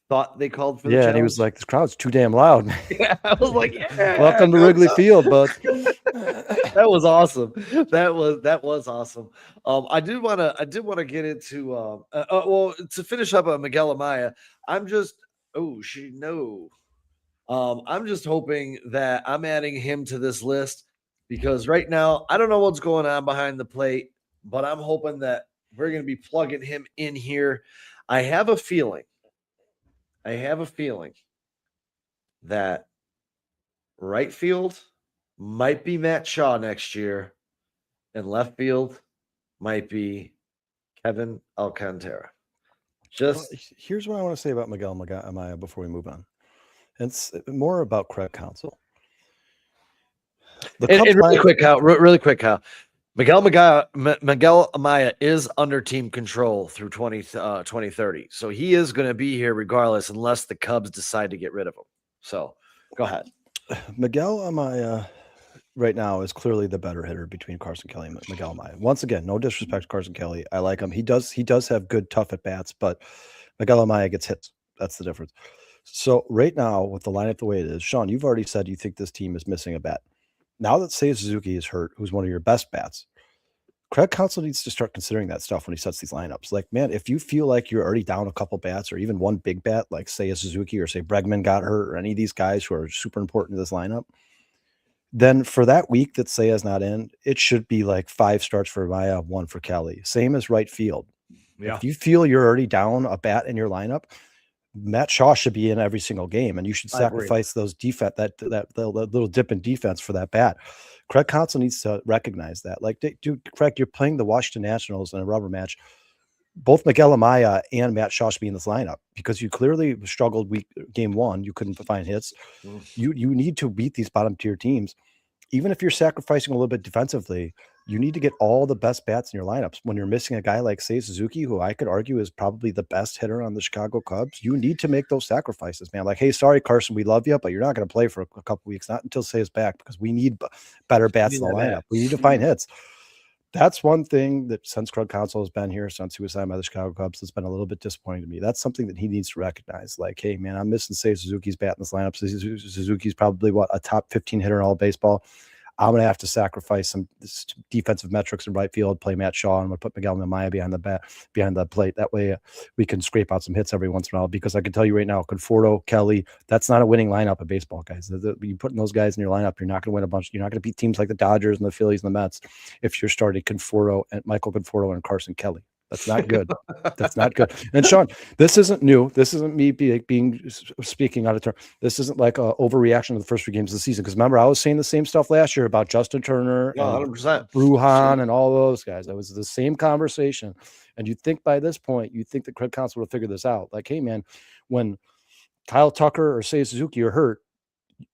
thought they called for the challenge? Yeah, and he was like, this crowd's too damn loud, man. Yeah, I was like, yeah. Welcome to Wrigley Field, bud. That was awesome. That was awesome. I did want to get into to finish up on Miguel Amaya. I'm just I'm just hoping that I'm adding him to this list, because right now I don't know what's going on behind the plate, but I'm hoping that we're going to be plugging him in here. I have a feeling that right field might be Matt Shaw next year, and left field might be Kevin Alcantara. Here's what I want to say about Miguel Amaya before we move on. It's more about Craig Counsell. Really quick, Kyle. Miguel Amaya is under team control through 2030. So he is going to be here regardless, unless the Cubs decide to get rid of him. So go ahead. Miguel Amaya right now is clearly the better hitter between Carson Kelly and Miguel Amaya. Once again, no disrespect to Carson Kelly. I like him. He does have good, tough at bats, but Miguel Amaya gets hits. That's the difference. So right now, with the lineup the way it is, Sean, you've already said you think this team is missing a bat. Now that Seiya Suzuki is hurt, who's one of your best bats, Craig Counsell needs to start considering that stuff when he sets these lineups. Like, man, if you feel like you're already down a couple bats, or even one big bat, like Seiya Suzuki, or say Bregman got hurt, or any of these guys who are super important to this lineup, then for that week that Saya's not in, it should be like 5 starts for Maya, 1 for Kelly. Same as right field. Yeah. If you feel you're already down a bat in your lineup, Matt Shaw should be in every single game, and you should I agree. sacrifice those that little dip in defense for that bat. Craig Counsell needs to recognize that. Like, dude, Craig, you're playing the Washington Nationals in a rubber match. Both Miguel Amaya and Matt Shaw should be in this lineup because you clearly struggled game 1. You couldn't find hits. You need to beat these bottom tier teams. Even if you're sacrificing a little bit defensively, you need to get all the best bats in your lineups. When you're missing a guy like, say, Suzuki, who I could argue is probably the best hitter on the Chicago Cubs, you need to make those sacrifices, man. Like, hey, sorry, Carson, we love you, but you're not going to play for a couple weeks, not until Say is back, because we need better bats in the lineup. We need to find hits. That's one thing that since Craig Counsell has been here, since he was signed by the Chicago Cubs, has been a little bit disappointing to me. That's something that he needs to recognize. Like, hey, man, I'm missing, say, Suzuki's bat in this lineup. Suzuki's probably, a top 15 hitter in all baseball. I'm going to have to sacrifice some defensive metrics in right field, play Matt Shaw, and I'm going to put Miguel Amaya behind the plate. That way we can scrape out some hits every once in a while, because I can tell you right now, Conforto, Kelly, that's not a winning lineup of baseball, guys. You putting those guys in your lineup, you're not going to win a bunch. You're not going to beat teams like the Dodgers and the Phillies and the Mets if you're starting Michael Conforto and Carson Kelly. That's not good. That's not good. And Sean, this isn't new. This isn't me speaking out of turn. This isn't like an overreaction to the first 3 games of the season. Because remember, I was saying the same stuff last year about Justin Turner and 100%. Bruhan and all those guys. That was the same conversation. And you'd think by this point, you'd think that Craig Counsell would have figured this out. Like, hey, man, when Kyle Tucker or say Suzuki are hurt,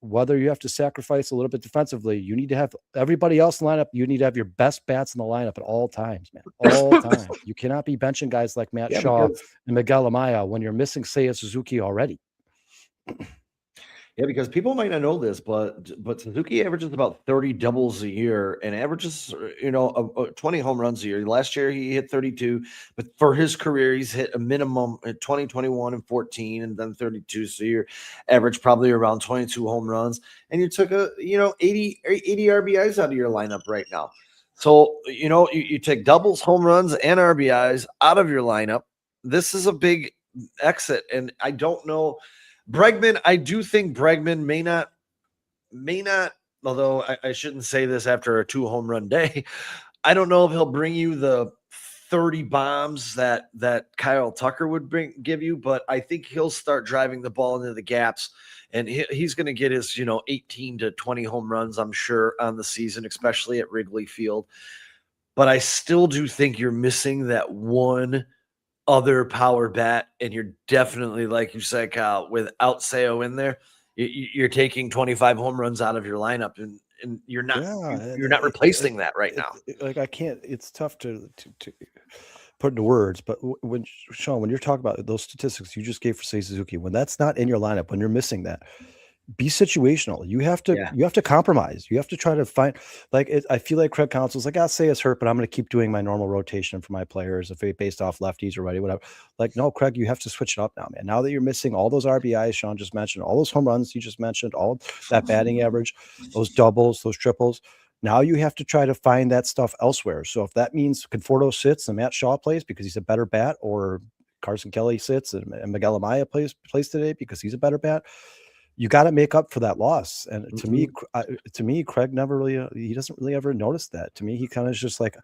whether you have to sacrifice a little bit defensively, you need to have everybody else in the lineup. You need to have your best bats in the lineup at all times, man. All times. You cannot be benching guys like Matt Shaw and Miguel Amaya when you're missing, say, a Suzuki already. Yeah, because people might not know this, but Suzuki averages about 30 doubles a year and averages, 20 home runs a year. Last year he hit 32, but for his career he's hit a minimum at 20, 21, and 14, and then 32. So you're average probably around 22 home runs, and you took 80 RBIs out of your lineup right now. So you take doubles, home runs, and RBIs out of your lineup. This is a big exit, and I don't know. Bregman, I do think Bregman may not, although I shouldn't say this after a 2 home run day. I don't know if he'll bring you the 30 bombs that Kyle Tucker would give you, but I think he'll start driving the ball into the gaps, and he's going to get his 18 to 20 home runs, I'm sure, on the season, especially at Wrigley Field. But I still do think you're missing that one other power bat, and you're definitely, like you said, Kyle, without Seo in there, you're taking 25 home runs out of your lineup, and you're not replacing that right now. Like, I can't. It's tough to put into words, but when Sean, when you're talking about those statistics you just gave for say Suzuki, when that's not in your lineup, when you're missing that, be situational. You have to compromise. You have to try to find, like, I feel like Craig Counsell's like, I'll say it's hurt, but I'm going to keep doing my normal rotation for my players if they based off lefties or righty, whatever. Like, no, Craig, you have to switch it up now, man. Now that you're missing all those RBIs Sean just mentioned, all those home runs you just mentioned, all that batting average, those doubles, those triples, now you have to try to find that stuff elsewhere. So if that means Conforto sits and Matt Shaw plays because he's a better bat, or Carson Kelly sits and Miguel Amaya plays today because he's a better bat, you got to make up for that loss. And to me, Craig never really, he doesn't really ever notice that. To me, he kind of is just like,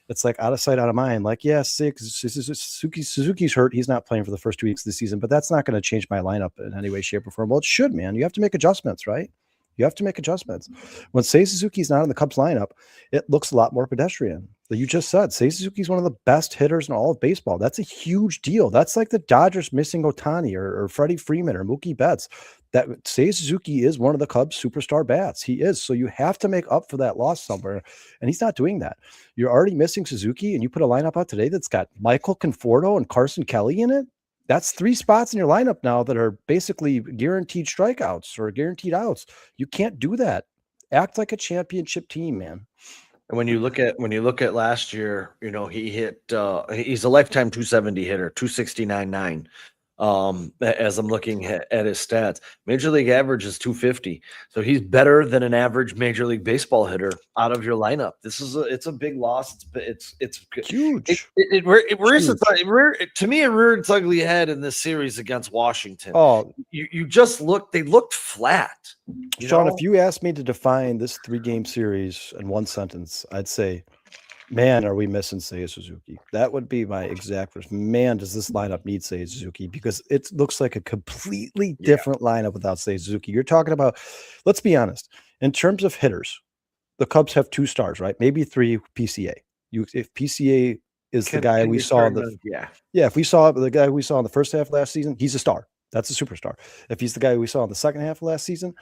it's like out of sight, out of mind. Like, yeah, Suzuki's hurt. He's not playing for the first 2 weeks of the season, but that's not going to change my lineup in any way, shape, or form. Well, it should, man. You have to make adjustments, right? You have to make adjustments. When Say Suzuki's not in the Cubs lineup, it looks a lot more pedestrian. Like you just said, Say Suzuki's one of the best hitters in all of baseball. That's a huge deal. That's like the Dodgers missing Ohtani or Freddie Freeman or Mookie Betts. That Say Suzuki is one of the Cubs' superstar bats. He is. So you have to make up for that loss somewhere. And he's not doing that. You're already missing Suzuki, and you put a lineup out today that's got Michael Conforto and Carson Kelly in it. That's 3 spots in your lineup now that are basically guaranteed strikeouts or guaranteed outs. You can't do that. Act like a championship team, man. And when you look at last year, he hit he's a lifetime 270 hitter, 269.9. As I'm looking at his stats. Major league average is 250. So he's better than an average Major League Baseball hitter out of your lineup. It's a big loss. It's Huge. it rears its, Huge. to me, it reared its ugly head in this series against Washington. Oh, you just they looked flat. Sean, if you asked me to define this 3-game series in one sentence, I'd say, man, are we missing Seiya Suzuki? That would be my exact first. Man, does this lineup need Seiya Suzuki? Because it looks like a completely different lineup without Seiya Suzuki. You're talking about, let's be honest, in terms of hitters, the Cubs have 2 stars, right? Maybe 3 PCA. If PCA is the guy we saw if we saw the guy we saw in the first half of last season, he's a star. That's a superstar. If he's the guy we saw in the second half of last season,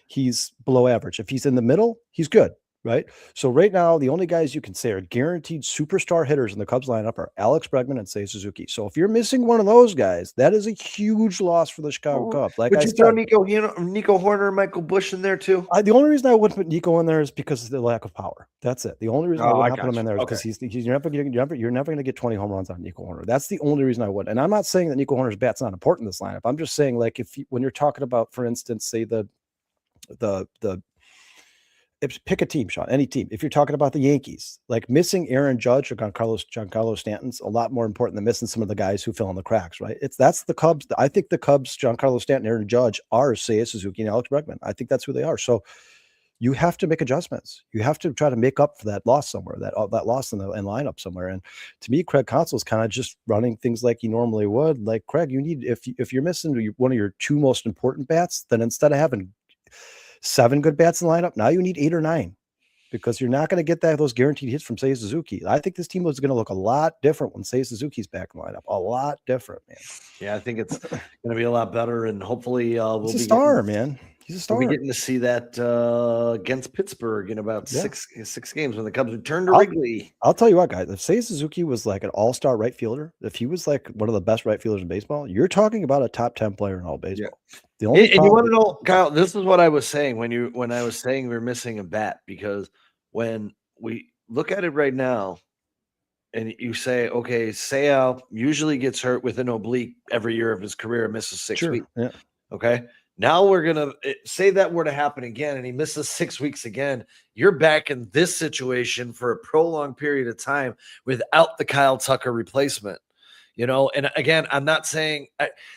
he's below average. If he's in the middle, he's good, right? So right now, the only guys you can say are guaranteed superstar hitters in the Cubs lineup are Alex Bregman and Seiya Suzuki. So if you're missing one of those guys, that is a huge loss for the Chicago Cubs. Like would you throw Nico Horner and Michael Busch in there too? The only reason I wouldn't put Nico in there is because of the lack of power. That's it. The only reason I wouldn't put him in there is because you're never going to get 20 home runs on Nico Horner. That's the only reason I would. And I'm not saying that Nico Horner's bat's not important in this lineup. I'm just saying, like, when you're talking about, for instance, say pick a team, Sean, any team. If you're talking about the Yankees, like missing Aaron Judge or Giancarlo Stanton's a lot more important than missing some of the guys who fill in the cracks, right? That's the Cubs. I think the Cubs, Giancarlo Stanton, Aaron Judge are Seiya Suzuki and Alex Bregman. I think that's who they are. So you have to make adjustments. You have to try to make up for that loss somewhere, that loss in lineup somewhere. And to me, Craig Counsell is kind of just running things like he normally would. Like, Craig, you need, if you're missing one of your 2 most important bats, then instead of having 7 good bats in the lineup, now you need 8 or 9, because you're not going to get those guaranteed hits from Seiya Suzuki. I think this team is going to look a lot different when Seiya Suzuki's back in the lineup. A lot different, man. Yeah, I think it's going to be a lot better, and hopefully we'll be a star, man. He's a star. We'll be getting to see that against Pittsburgh in about 6 games when the Cubs return to Wrigley. I'll tell you what, guys. If Seiya Suzuki was like an all-star right fielder, if he was like one of the best right fielders in baseball, you're talking about a top 10 player in all baseball. Yeah. And you want to know, Kyle, this is what I was saying when I was saying we're missing a bat, because when we look at it right now and you say, okay, Seiya usually gets hurt with an oblique every year of his career and misses 6 weeks. Yeah. Okay. Now we're going to say that were to happen again and he misses 6 weeks again. You're back in this situation for a prolonged period of time without the Kyle Tucker replacement. And again, I'm not saying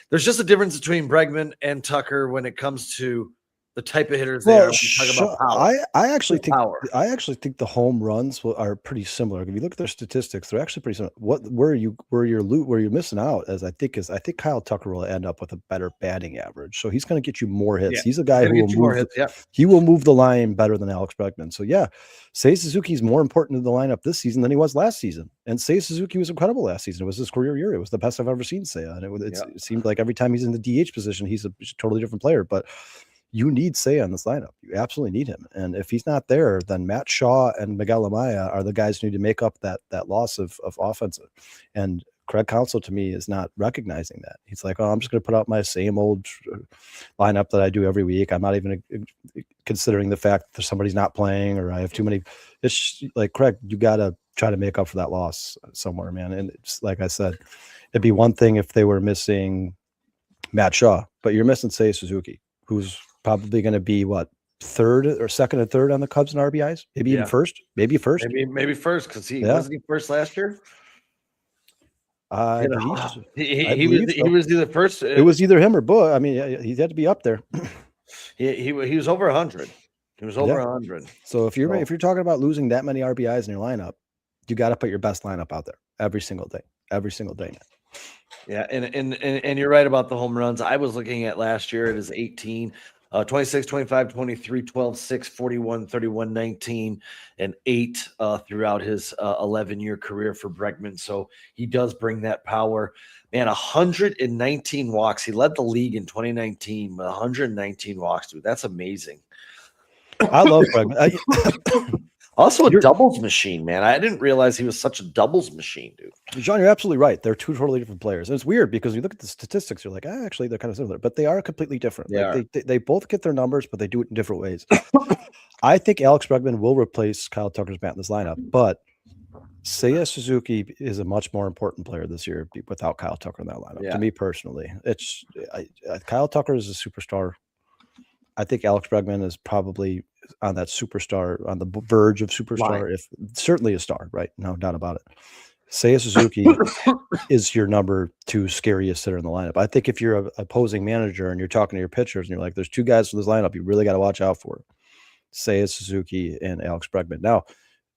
there's just a difference between Bregman and Tucker when it comes to the type of hitters they are. When you talk about power. I actually think the home runs are pretty similar. If you look at their statistics, they're actually pretty similar. Where you're missing out I think Kyle Tucker will end up with a better batting average. So he's going to get you more hits. He's a guy who will move. He will move the line better than Alex Bregman. So yeah, Seiya Suzuki is more important to the lineup this season than he was last season. And Seiya Suzuki was incredible last season. It was his career year. It was the best I've ever seen Seiya. And it seemed like every time he's in the DH position, he's a totally different player. But you need Seiya in this lineup. You absolutely need him. And if he's not there, then Matt Shaw and Miguel Amaya are the guys who need to make up that loss of offensive. And Craig Counsell, to me, is not recognizing that. He's like, oh, I'm just going to put out my same old lineup that I do every week. I'm not even considering the fact that somebody's not playing or I have too many. It's like, Craig, you got to try to make up for that loss somewhere, man. And it's like I said, it'd be one thing if they were missing Matt Shaw, but you're missing Seiya Suzuki, who's probably going to be second or third on the Cubs in RBIs, maybe even first, maybe first, because wasn't he first last year. I believe he was either first. It was either him or Bush. I mean, he had to be up there. he was over 100. He was over 100. So if you're talking about losing that many RBIs in your lineup, you got to put your best lineup out there every single day. Man. Yeah, and you're right about the home runs. I was looking at last year. It is 18, 26, 25, 23, 12, 6, 41, 31, 19, and 8 throughout his 11-year career for Bregman. So he does bring that power. Man, 119 walks. He led the league in 2019 with 119 walks, dude. That's amazing. I love Bregman. Also a doubles machine, man. I didn't realize he was such a doubles machine, dude. John, you're absolutely right. They're 2 totally different players. And it's weird because you look at the statistics, you're like, actually, they're kind of similar, but they are completely different. They both get their numbers, but they do it in different ways. I think Alex Bregman will replace Kyle Tucker's bat in this lineup, but Seiya Suzuki is a much more important player this year without Kyle Tucker in that lineup. Yeah. To me personally, Kyle Tucker is a superstar. I think Alex Bregman is probably on that superstar, on the verge of superstar, if certainly a star, right? No doubt about it. Seiya Suzuki is your number 2 scariest hitter in the lineup. I think if you're a opposing manager and you're talking to your pitchers and you're like, there's 2 guys for this lineup, you really got to watch out for it. Seiya Suzuki and Alex Bregman. Now,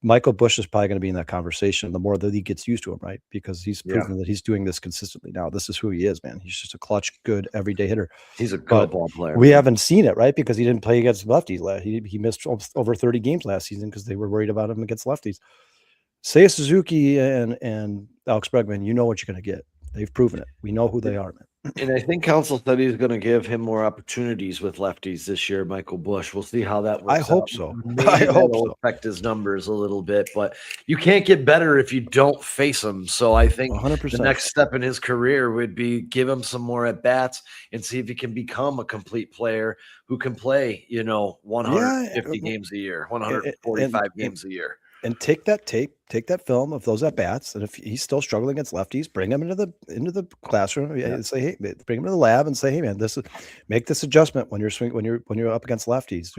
Michael Busch is probably going to be in that conversation the more that he gets used to him, right? Because he's proven that he's doing this consistently now. This is who he is, man. He's just a clutch, good, everyday hitter. He's a good But ball player. we haven't seen it, right? Because he didn't play against lefties. He missed over 30 games last season because they were worried about him against lefties. Seiya Suzuki and Alex Bregman, you know what you're going to get. They've proven it. We know who they are, man. And I think Council said he's going to give him more opportunities with lefties this year, Michael Busch. We'll see how that works. I hope out. so. Maybe I hope that'll so. affect his numbers a little bit, but you can't get better if you don't face him. So I think 100%. the next step in his career would be give him some more at bats and see if he can become a complete player who can play, 150 games a year, 145 games a year. And take that tape, take that film of those at bats, and if he's still struggling against lefties, bring him into the classroom and say, hey, bring him to the lab and say, hey, man, make this adjustment when you're up against lefties.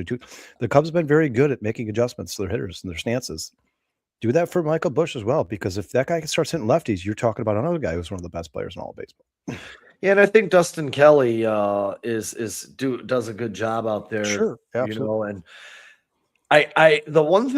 The Cubs have been very good at making adjustments to their hitters and their stances. Do that for Michael Busch as well, because if that guy starts hitting lefties, you're talking about another guy who's one of the best players in all of baseball. Yeah, and I think Dustin Kelly does a good job out there. Sure, absolutely. And the one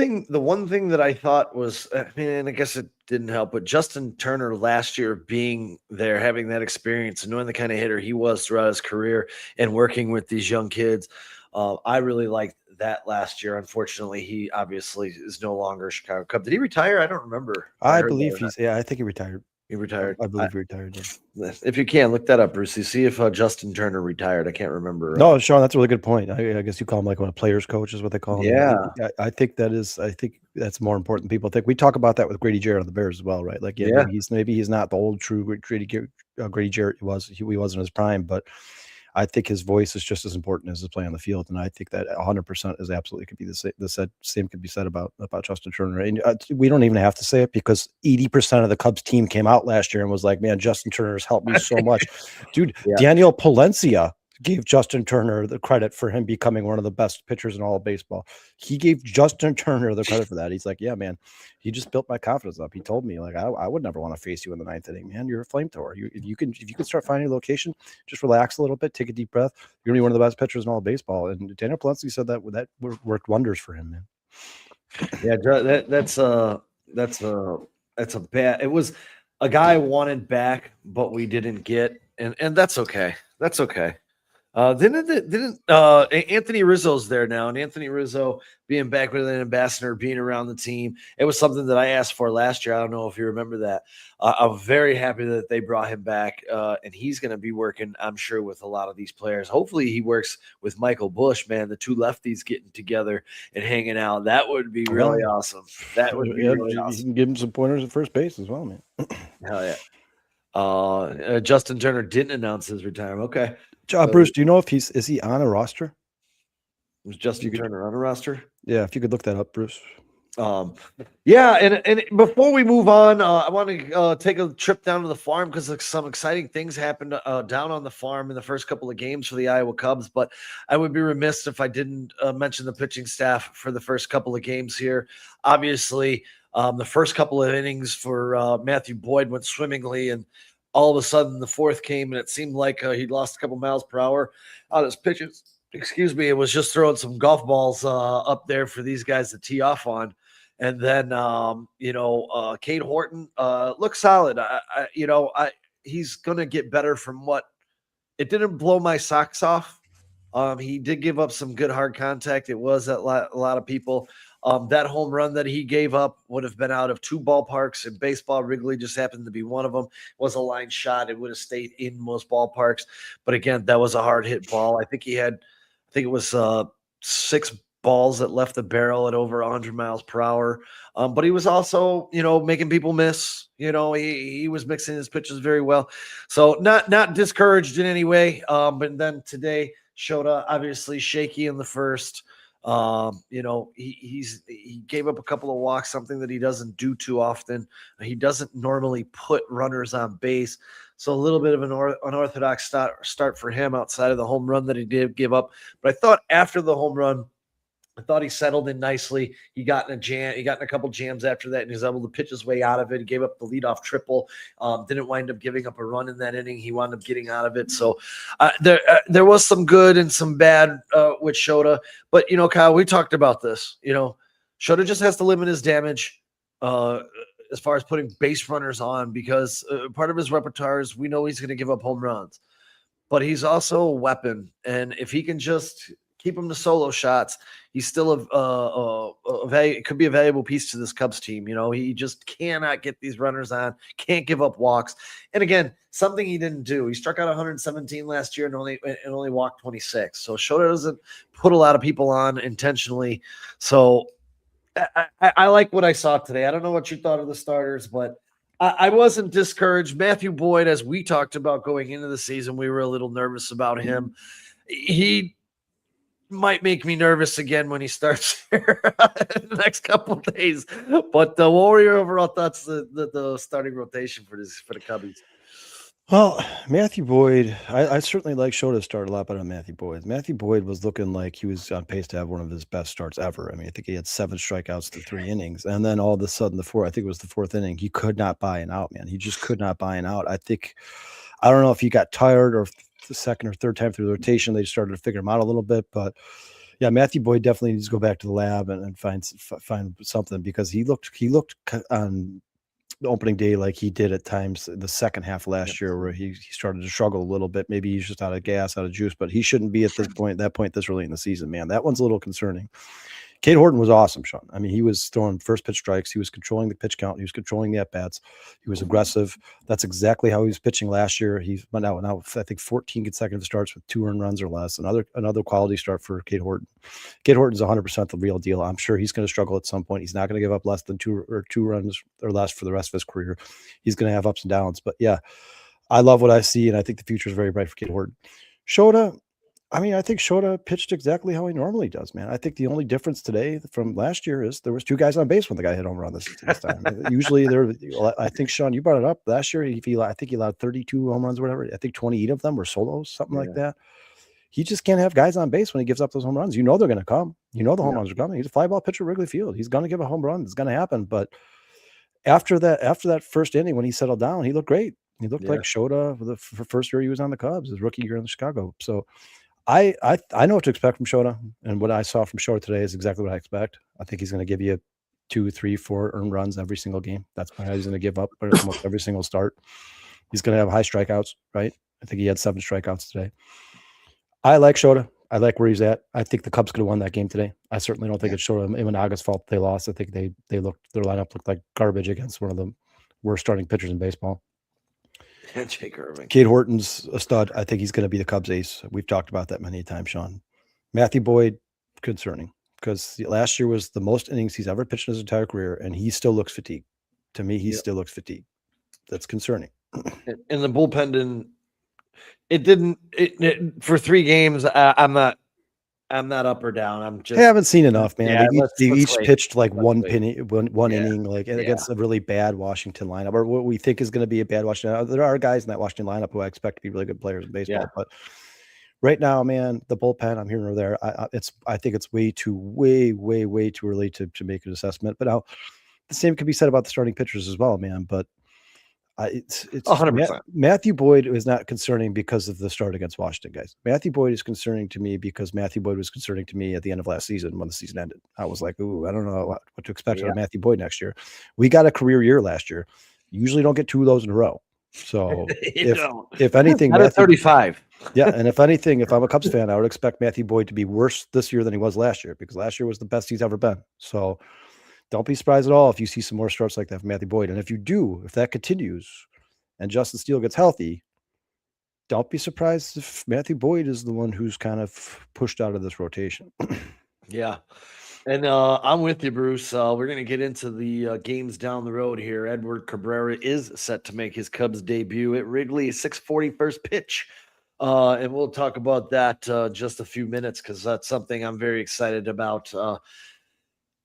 thing that I thought was, I mean, I guess it didn't help, but Justin Turner last year being there, having that experience and knowing the kind of hitter he was throughout his career and working with these young kids, I really liked that last year. Unfortunately, he obviously is no longer a Chicago Cub. Did he retire? I don't remember. I believe I think he retired. He retired. I believe he retired. Yeah. If you can, look that up, Brucey. See if Justin Turner retired. I can't remember. No, Sean, that's a really good point. I guess you call him like a player's coach is what they call him. Yeah. I think that's more important than people think. We talk about that with Grady Jarrett on the Bears as well, right? Like, maybe he's not the old true Grady Jarrett he was in his prime, but I think his voice is just as important as his play on the field, and I think that 100% is absolutely could be the same could be said about Justin Turner. And we don't even have to say it because 80% of the Cubs team came out last year and was like, "Man, Justin Turner has helped me so much, dude." Yeah. Daniel Palencia gave Justin Turner the credit for him becoming one of the best pitchers in all of baseball. He gave Justin Turner the credit for that. He's like, yeah, man, he just built my confidence up. He told me, like, I would never want to face you in the 9th inning, man. You're a flamethrower. If you can start finding a location, just relax a little bit, take a deep breath. You're gonna be one of the best pitchers in all of baseball. And Daniel Palencia said that worked wonders for him, man. Yeah, that's a bad. It was a guy I wanted back, but we didn't get, and that's okay. That's okay. Anthony Rizzo's there now, and Anthony Rizzo being back with an ambassador, being around the team, it was something that I asked for last year. I don't know if you remember that. I'm very happy that they brought him back, and he's going to be working, I'm sure, with a lot of these players. Hopefully he works with Michael Busch, man, the two lefties getting together and hanging out. That would be really awesome. That would be really awesome. You can give him some pointers at first base as well, man. Hell yeah. Justin Turner didn't announce his retirement. Okay. Bruce, do you know if is he on a roster? Was Justin Turner on a roster? Yeah, if you could look that up, Bruce. Yeah, and before we move on, I want to take a trip down to the farm because some exciting things happened down on the farm in the first couple of games for the Iowa Cubs. But I would be remiss if I didn't mention the pitching staff for the first couple of games here. Obviously, the first couple of innings for Matthew Boyd went swimmingly, and all of a sudden the fourth came, and it seemed like he'd lost a couple miles per hour on his pitches. Excuse me, it was just throwing some golf balls up there for these guys to tee off on. And then, Cade Horton looks solid. He's going to get better from what it didn't blow my socks off. He did give up some good hard contact. It was a lot of people. That home run that he gave up would have been out of two ballparks in baseball. Wrigley just happened to be one of them. It was a line shot. It would have stayed in most ballparks. But again, that was a hard hit ball. I think it was 6 balls that left the barrel at over 100 miles per hour. But he was also, making people miss. He was mixing his pitches very well. So not discouraged in any way. But then today showed up obviously shaky in the first. He gave up a couple of walks, something that he doesn't do too often. He doesn't normally put runners on base. So a little bit of an unorthodox start for him outside of the home run that he did give up. But I thought after the home run, I thought he settled in nicely. He got in a jam. He got in a couple jams after that, and he was able to pitch his way out of it. He gave up the leadoff triple. Didn't wind up giving up a run in that inning. He wound up getting out of it. So there was some good and some bad with Shota. But Kyle, we talked about this. Shota just has to limit his damage as far as putting base runners on, because part of his repertoire is we know he's going to give up home runs, but he's also a weapon, and if he can just keep him to solo shots, he's still it could be a valuable piece to this Cubs team. He just cannot get these runners on, can't give up walks. And again, something he didn't do. He struck out 117 last year and only walked 26. So Shota doesn't put a lot of people on intentionally. So I like what I saw today. I don't know what you thought of the starters, but I wasn't discouraged. Matthew Boyd, as we talked about going into the season, we were a little nervous about him. He might make me nervous again when he starts here in the next couple of days. But what were your overall thoughts the starting rotation for the Cubbies? Well, Matthew Boyd, I certainly like Shota to start a lot better than Matthew Boyd. Matthew Boyd was looking like he was on pace to have one of his best starts ever. I mean, I think he had 7 strikeouts to 3 innings. And then all of a sudden, I think it was the 4th inning, he could not buy an out, man. He just could not buy an out. I don't know if he got tired or the second or third time through the rotation, they started to figure him out a little bit. But yeah, Matthew Boyd definitely needs to go back to the lab and find something, because he looked on the opening day like he did at times the second half last year, where he started to struggle a little bit. Maybe he's just out of gas, out of juice, but he shouldn't be at that point this early in the season, man. That one's a little concerning. Cade Horton was awesome, Sean. I mean, he was throwing first pitch strikes. He was controlling the pitch count. He was controlling the at-bats. He was aggressive. That's exactly how he was pitching last year. He's now I think 14 consecutive starts with 2 earned runs or less. Another quality start for Cade Horton. Cade Horton's 100% the real deal. I'm sure he's going to struggle at some point. He's not going to give up less than 2 runs or less for the rest of his career. He's going to have ups and downs. But yeah, I love what I see, and I think the future is very bright for Cade Horton. Shota, I mean, I think Shota pitched exactly how he normally does, man. I think the only difference today from last year is there was 2 guys on base when the guy hit home run this time. Usually I think, Sean, you brought it up last year. I think he allowed 32 home runs or whatever. I think 28 of them were solos, something like that. He just can't have guys on base when he gives up those home runs. They're going to come. The home runs are coming. He's a fly ball pitcher at Wrigley Field. He's going to give a home run. It's going to happen. But after that first inning, when he settled down, he looked great. He looked like Shota for the first year he was on the Cubs, his rookie year in Chicago. So I know what to expect from Shota, and what I saw from Shota today is exactly what I expect. I think he's going to give you 2, 3, 4 earned runs every single game. That's how he's going to give up almost every single start. He's going to have high strikeouts, right? I think he had 7 strikeouts today. I like Shota. I like where he's at. I think the Cubs could have won that game today. I certainly don't think it's Shota Imanaga's fault they lost. I think their lineup looked like garbage against one of the worst starting pitchers in baseball. Jake Irving. Cade Horton's a stud. I think he's going to be the Cubs ace. We've talked about that many times, Sean. Matthew Boyd, concerning, because last year was the most innings he's ever pitched in his entire career, and he still looks fatigued. To me, he still looks fatigued. That's concerning. And the bullpen didn't for 3 games. I'm not up or down. I haven't seen enough, man. Yeah, they each pitched like one inning, like against a really bad Washington lineup, or what we think is going to be a bad Washington. There are guys in that Washington lineup who I expect to be really good players in baseball, but right now, man, the bullpen, I'm here or there. I think it's way too early to make an assessment. But now the same could be said about the starting pitchers as well, man. But it's 100%. Matthew Boyd is not concerning because of the start against Washington, guys. Matthew Boyd is concerning to me because Matthew Boyd was concerning to me at the end of last season when the season ended. I was like, ooh, I don't know what to expect out of Matthew Boyd next year. We got a career year last year. You usually don't get 2 of those in a row. So if anything, out of 35. Yeah, and if anything, if I'm a Cubs fan, I would expect Matthew Boyd to be worse this year than he was last year, because last year was the best he's ever been. So don't be surprised at all if you see some more starts like that from Matthew Boyd. And if you do, if that continues and Justin Steele gets healthy, don't be surprised if Matthew Boyd is the one who's kind of pushed out of this rotation. Yeah. And I'm with you, Bruce. We're going to get into the games down the road here. Edward Cabrera is set to make his Cubs debut at Wrigley. 6:40 first pitch. And we'll talk about that just a few minutes because that's something I'm very excited about.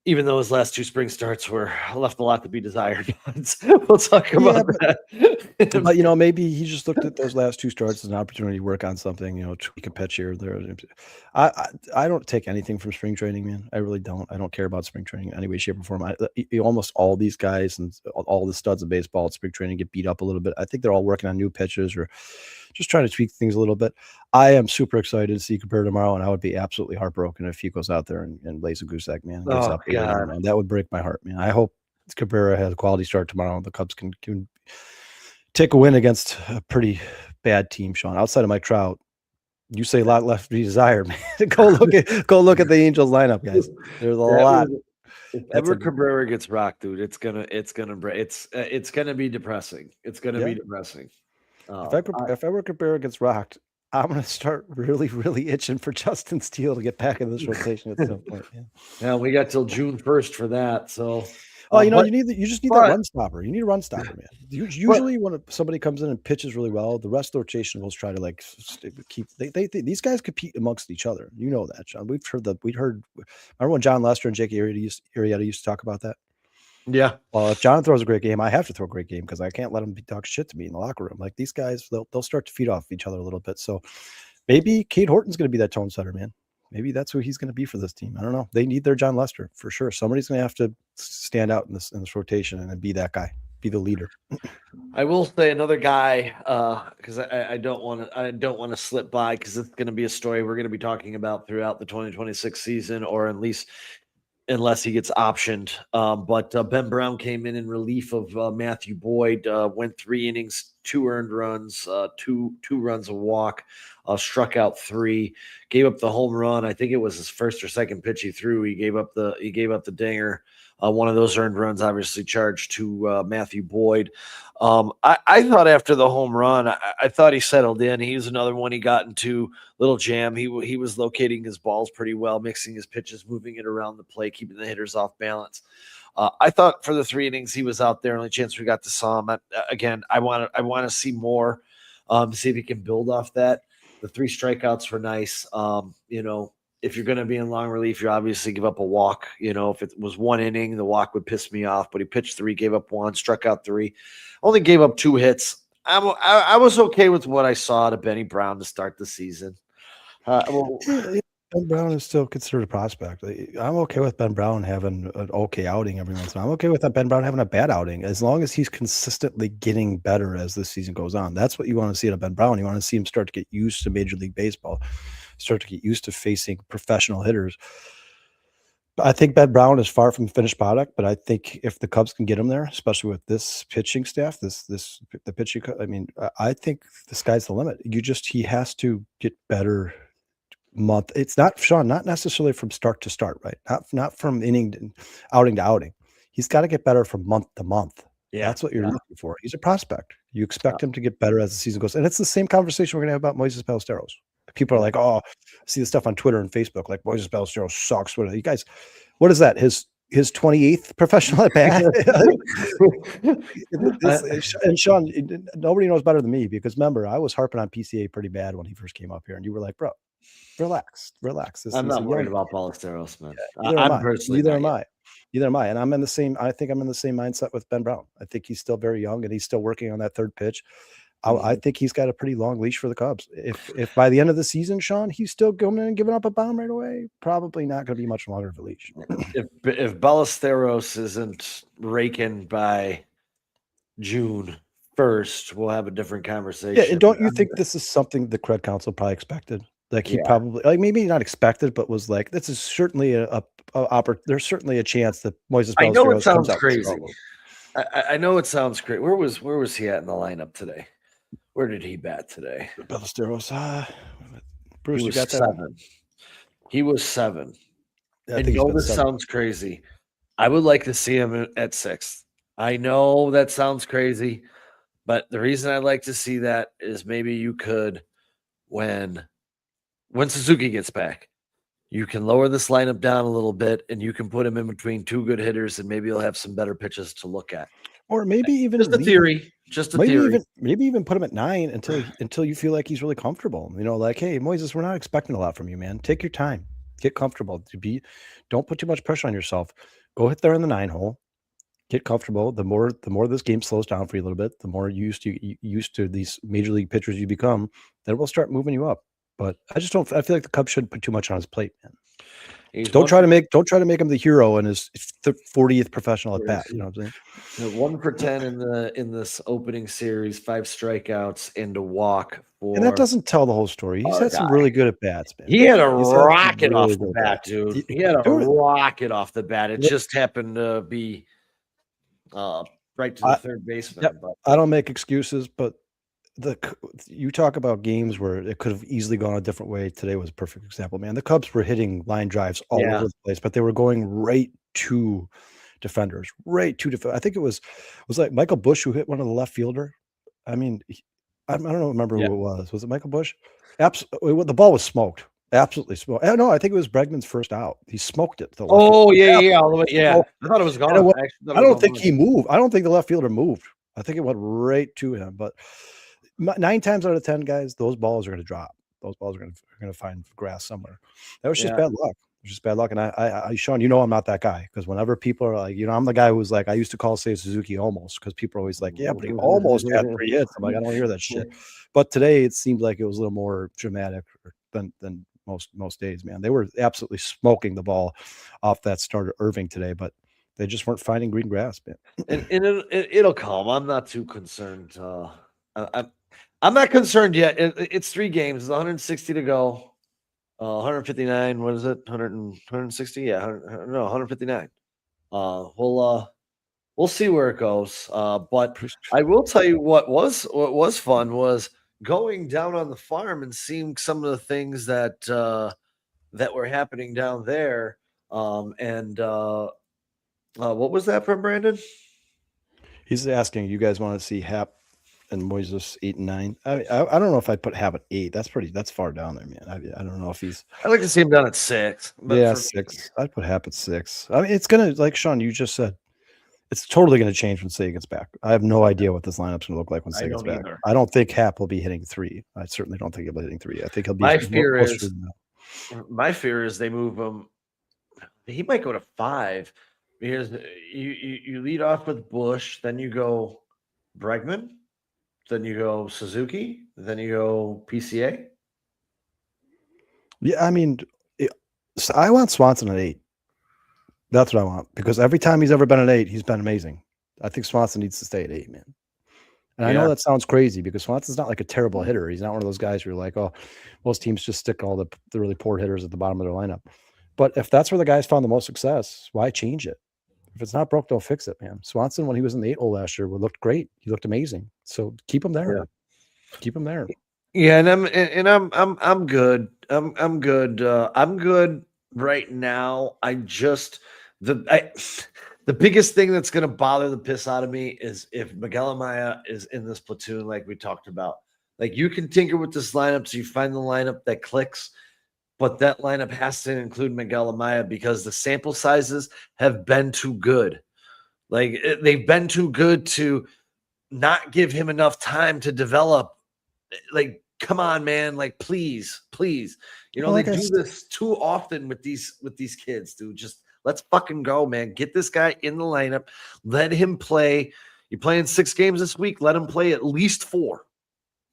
Even though his last two spring starts were left a lot to be desired. We'll talk Yeah, about that. but maybe he just looked at those last two starts as an opportunity to work on something, tweak a pitch here or there. I don't take anything from spring training, man. I really don't. I don't care about spring training in any way, shape, or form. Almost all these guys and all the studs of baseball at spring training get beat up a little bit. I think they're all working on new pitches or just trying to tweak things a little bit. I am super excited to see Cabrera tomorrow, and I would be absolutely heartbroken if he goes out there and lays a goose egg, man, and gives Oh up 8 or 9, God. man. That would break my heart, man. I hope Cabrera has a quality start tomorrow. The Cubs can take a win against a pretty bad team, Sean. Outside of Mike Trout, you say a lot left to be desired, man. Go look at the Angels lineup, guys. There's a lot. If That's ever a Cabrera gets rocked, dude, it's gonna break. It's gonna be depressing. It's gonna yeah. be depressing. If ever Cabrera gets rocked, I'm gonna start really, really itching for Justin Steele to get back in this rotation at some point. Yeah. Now we got till June 1st for that. So, Oh, you but just need that but run stopper. You need a run stopper, man. Usually when somebody comes in and pitches really well, the rest of the rotation will try to keep. These guys compete amongst each other. You know that, John. We'd heard. Remember when John Lester and Jake Arrieta used to talk about that? yeah, Well, if John throws a great game, I have to throw a great game because I can't let them talk shit to me in the locker room. Like these guys, they'll start to feed off each other a little bit. So maybe Cade Horton's going to be that tone setter, man. Maybe that's who he's going to be for this team. I don't know. They need their John Lester for sure. Somebody's going to have to stand out in this rotation and be that guy, be the leader. I will say another guy because I don't want to slip by because it's going to be a story we're going to be talking about throughout the 2026 season, or at least unless he gets optioned. But Ben Brown came in relief of Matthew Boyd, went 3 innings, 2 earned runs, two runs, a walk, struck out 3, gave up the home run. I think it was his first or second pitch he threw. He gave up the dinger. One of those earned runs obviously charged to Matthew Boyd. I thought after the home run, I thought he settled in. He was another one he got into little jam. He was locating his balls pretty well, mixing his pitches, moving it around the plate, keeping the hitters off balance. I thought for the 3 innings he was out there. Only chance we got to saw him. Again, I want to see more, see if he can build off that. The 3 strikeouts were nice. If you're going to be in long relief, you obviously give up a walk. If it was 1 inning, the walk would piss me off. But he pitched 3, gave up 1, struck out 3, only gave up 2 hits. I was okay with what I saw to Benny Brown to start the season. Ben Brown is still considered a prospect. I'm okay with Ben Brown having an okay outing every once in a while. I'm okay with Ben Brown having a bad outing as long as he's consistently getting better as the season goes on. That's what you want to see out of Ben Brown. You want to see him start to get used to Major League Baseball, start to get used to facing professional hitters. I think Ben Brown is far from the finished product, but I think if the Cubs can get him there, especially with this pitching staff, the pitching, I think the sky's the limit. He has to get better month. It's not, Sean, not necessarily from start to start, right? Not from outing to outing. He's got to get better from month to month. Yeah, that's what you're looking for. He's a prospect. You expect him to get better as the season goes, and it's the same conversation we're going to have about Moises Ballesteros. People are like, "Oh, I see the stuff on Twitter and Facebook, like Moises Ballesteros sucks." What are you guys? What is that? His 28th professional at bat. And Sean, nobody knows better than me because remember, I was harping on PCA pretty bad when he first came up here, and you were like, "Bro, relax." I'm not worried about Ballesteros, man. Neither am I. And I think I'm in the same mindset with Ben Brown. I think he's still very young and he's still working on that 3rd pitch. I think he's got a pretty long leash for the Cubs. If by the end of the season, Sean, he's still going in and giving up a bomb right away, probably not going to be much longer of a leash. If Ballesteros isn't raking by June 1st, we'll have a differerent conversation. Yeah, and don't you think this is something the Cred Council probably expected? Like he probably maybe not expected, but was like, this is certainly there's certainly a chance that Moises Ballesteros I know it sounds comes out crazy. I know it sounds great. Where was he at in the lineup today? Where did he bat today? Ballesteros. Bruce, he you was got 7. that? He was 7. I And think this sounds crazy. I would like to see him at 6th. I know that sounds crazy, but the reason I'd like to see that is maybe you could, when Suzuki gets back, you can lower this lineup down a little bit and you can put him in between 2 good hitters and maybe you'll have some better pitches to look at. Or maybe even Just a leave him. theory. Just a theory. Maybe even put him at 9 until you feel like he's really comfortable. You know, like, hey, Moises, we're not expecting a lot from you, man. Take your time. Get comfortable. Don't put too much pressure on yourself. Go hit there in the 9 hole. Get comfortable. The more this game slows down for you a little bit, the more used to these major league pitchers you become, then we'll start moving you up. But I just don't. I feel like the Cubs shouldn't put too much on his plate, man. Don't try to make him the hero in his 40th professional at bat. You know what I'm saying? 1 for 10 in this opening series, 5 strikeouts and a walk for. And that doesn't tell the whole story. He's had some really good at bats, man. He had a rocket off the bat, dude. He had a Dude. rocket off the bat. It just happened to be right to the third baseman. Yep. But I don't make excuses, but you talk about games where it could have easily gone a different way. Today was a perfect example, man. The Cubs were hitting line drives all over the place, but they were going right to defenders, I think it was like Michael Bush who hit one of the left fielder. I mean, I don't remember who it was. Was it Michael Bush? Absolutely, the ball was smoked. Absolutely smoked. No, I think it was Bregman's first out. He smoked it. yeah. I thought it was gone. I don't think he moved. I don't think the left fielder moved. I think it went right to him. But 9 times out of 10, guys, those balls are going to drop. Those balls are going to find grass somewhere. That was just bad luck. It was just bad luck. And I, Sean, you know, I'm not that guy, because whenever people are like, you know, I'm the guy who's like, I used to call Seiya Suzuki almost, because people are always like, yeah, but he almost had 3 hits. I'm like, I don't hear that shit. But today it seemed like it was a little more dramatic than most days, man. They were absolutely smoking the ball off that starter Irving today, but they just weren't finding green grass, man. And it'll come. I'm not too concerned. I'm not concerned yet. It's 3 games. It's 160 to go. 159. What is it? 160? Yeah. 159. We'll see where it goes. But I will tell you what was fun was going down on the farm and seeing some of the things that were happening down there. What was that from Brandon? He's asking, you guys want to see Hap and Moises 8 and 9? I don't know if I'd put Hap at 8. That's far down there, man. I don't know if he's. I'd like to see him down at 6. Yeah, 6. I'd put Hap at 6. I mean, it's gonna, like Sean, you just said, it's totally gonna change when Seiya gets back. I have no idea what this lineup's gonna look like when Seiya gets back. I don't think Hap will be hitting 3. I certainly don't think he'll be hitting 3. I think he'll be. My fear is they move him. He might go to 5, because you lead off with Bush, then you go Bregman, then you go Suzuki, then you go PCA. Yeah, I mean, I want Swanson at 8. That's what I want, because every time he's ever been at 8, he's been amazing. I think Swanson needs to stay at 8, man. And I know that sounds crazy, because Swanson's not like a terrible hitter. He's not one of those guys who are like, oh, most teams just stick all the really poor hitters at the bottom of their lineup. But if that's where the guys found the most success, why change it? If it's not broke, don't fix it, man. Swanson, when he was in the 8 hole last year, looked great. He looked amazing. So keep him there. Yeah. Keep him there. Yeah, and I'm good. I'm good. I'm good right now. The biggest thing that's going to bother the piss out of me is if Miguel Amaya is in this platoon, like we talked about. Like, you can tinker with this lineup so you find the lineup that clicks, but that lineup has to include Miguel Amaya, because the sample sizes have been too good. Like, they've been too good to not give him enough time to develop. Like, come on, man. Like, please. You know, they do this too often with these kids, dude. Just let's fucking go, man. Get this guy in the lineup. Let him play. You're playing 6 games this week. Let him play at least 4.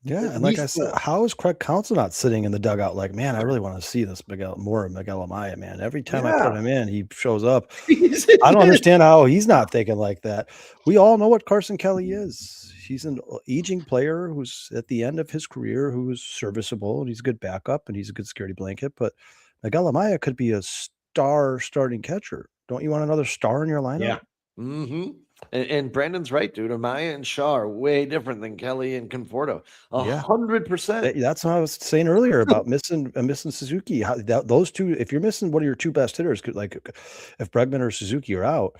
Yeah, and like I said, how is Craig Counsell not sitting in the dugout like, man, I really want to see this more of Miguel Amaya, man. Every time I put him in, he shows up. I don't understand how he's not thinking like that. We all know what Carson Kelly is. He's an aging player who's at the end of his career, who's serviceable, and he's a good backup, and he's a good security blanket. But Miguel Amaya could be a star starting catcher. Don't you want another star in your lineup? Yeah. Mm-hmm. And Brandon's right, dude. Amaya and Shaw are way different than Kelly and Conforto. 100%. That's what I was saying earlier about missing Suzuki. Those two, if you're missing one of your 2 best hitters, like if Bregman or Suzuki are out,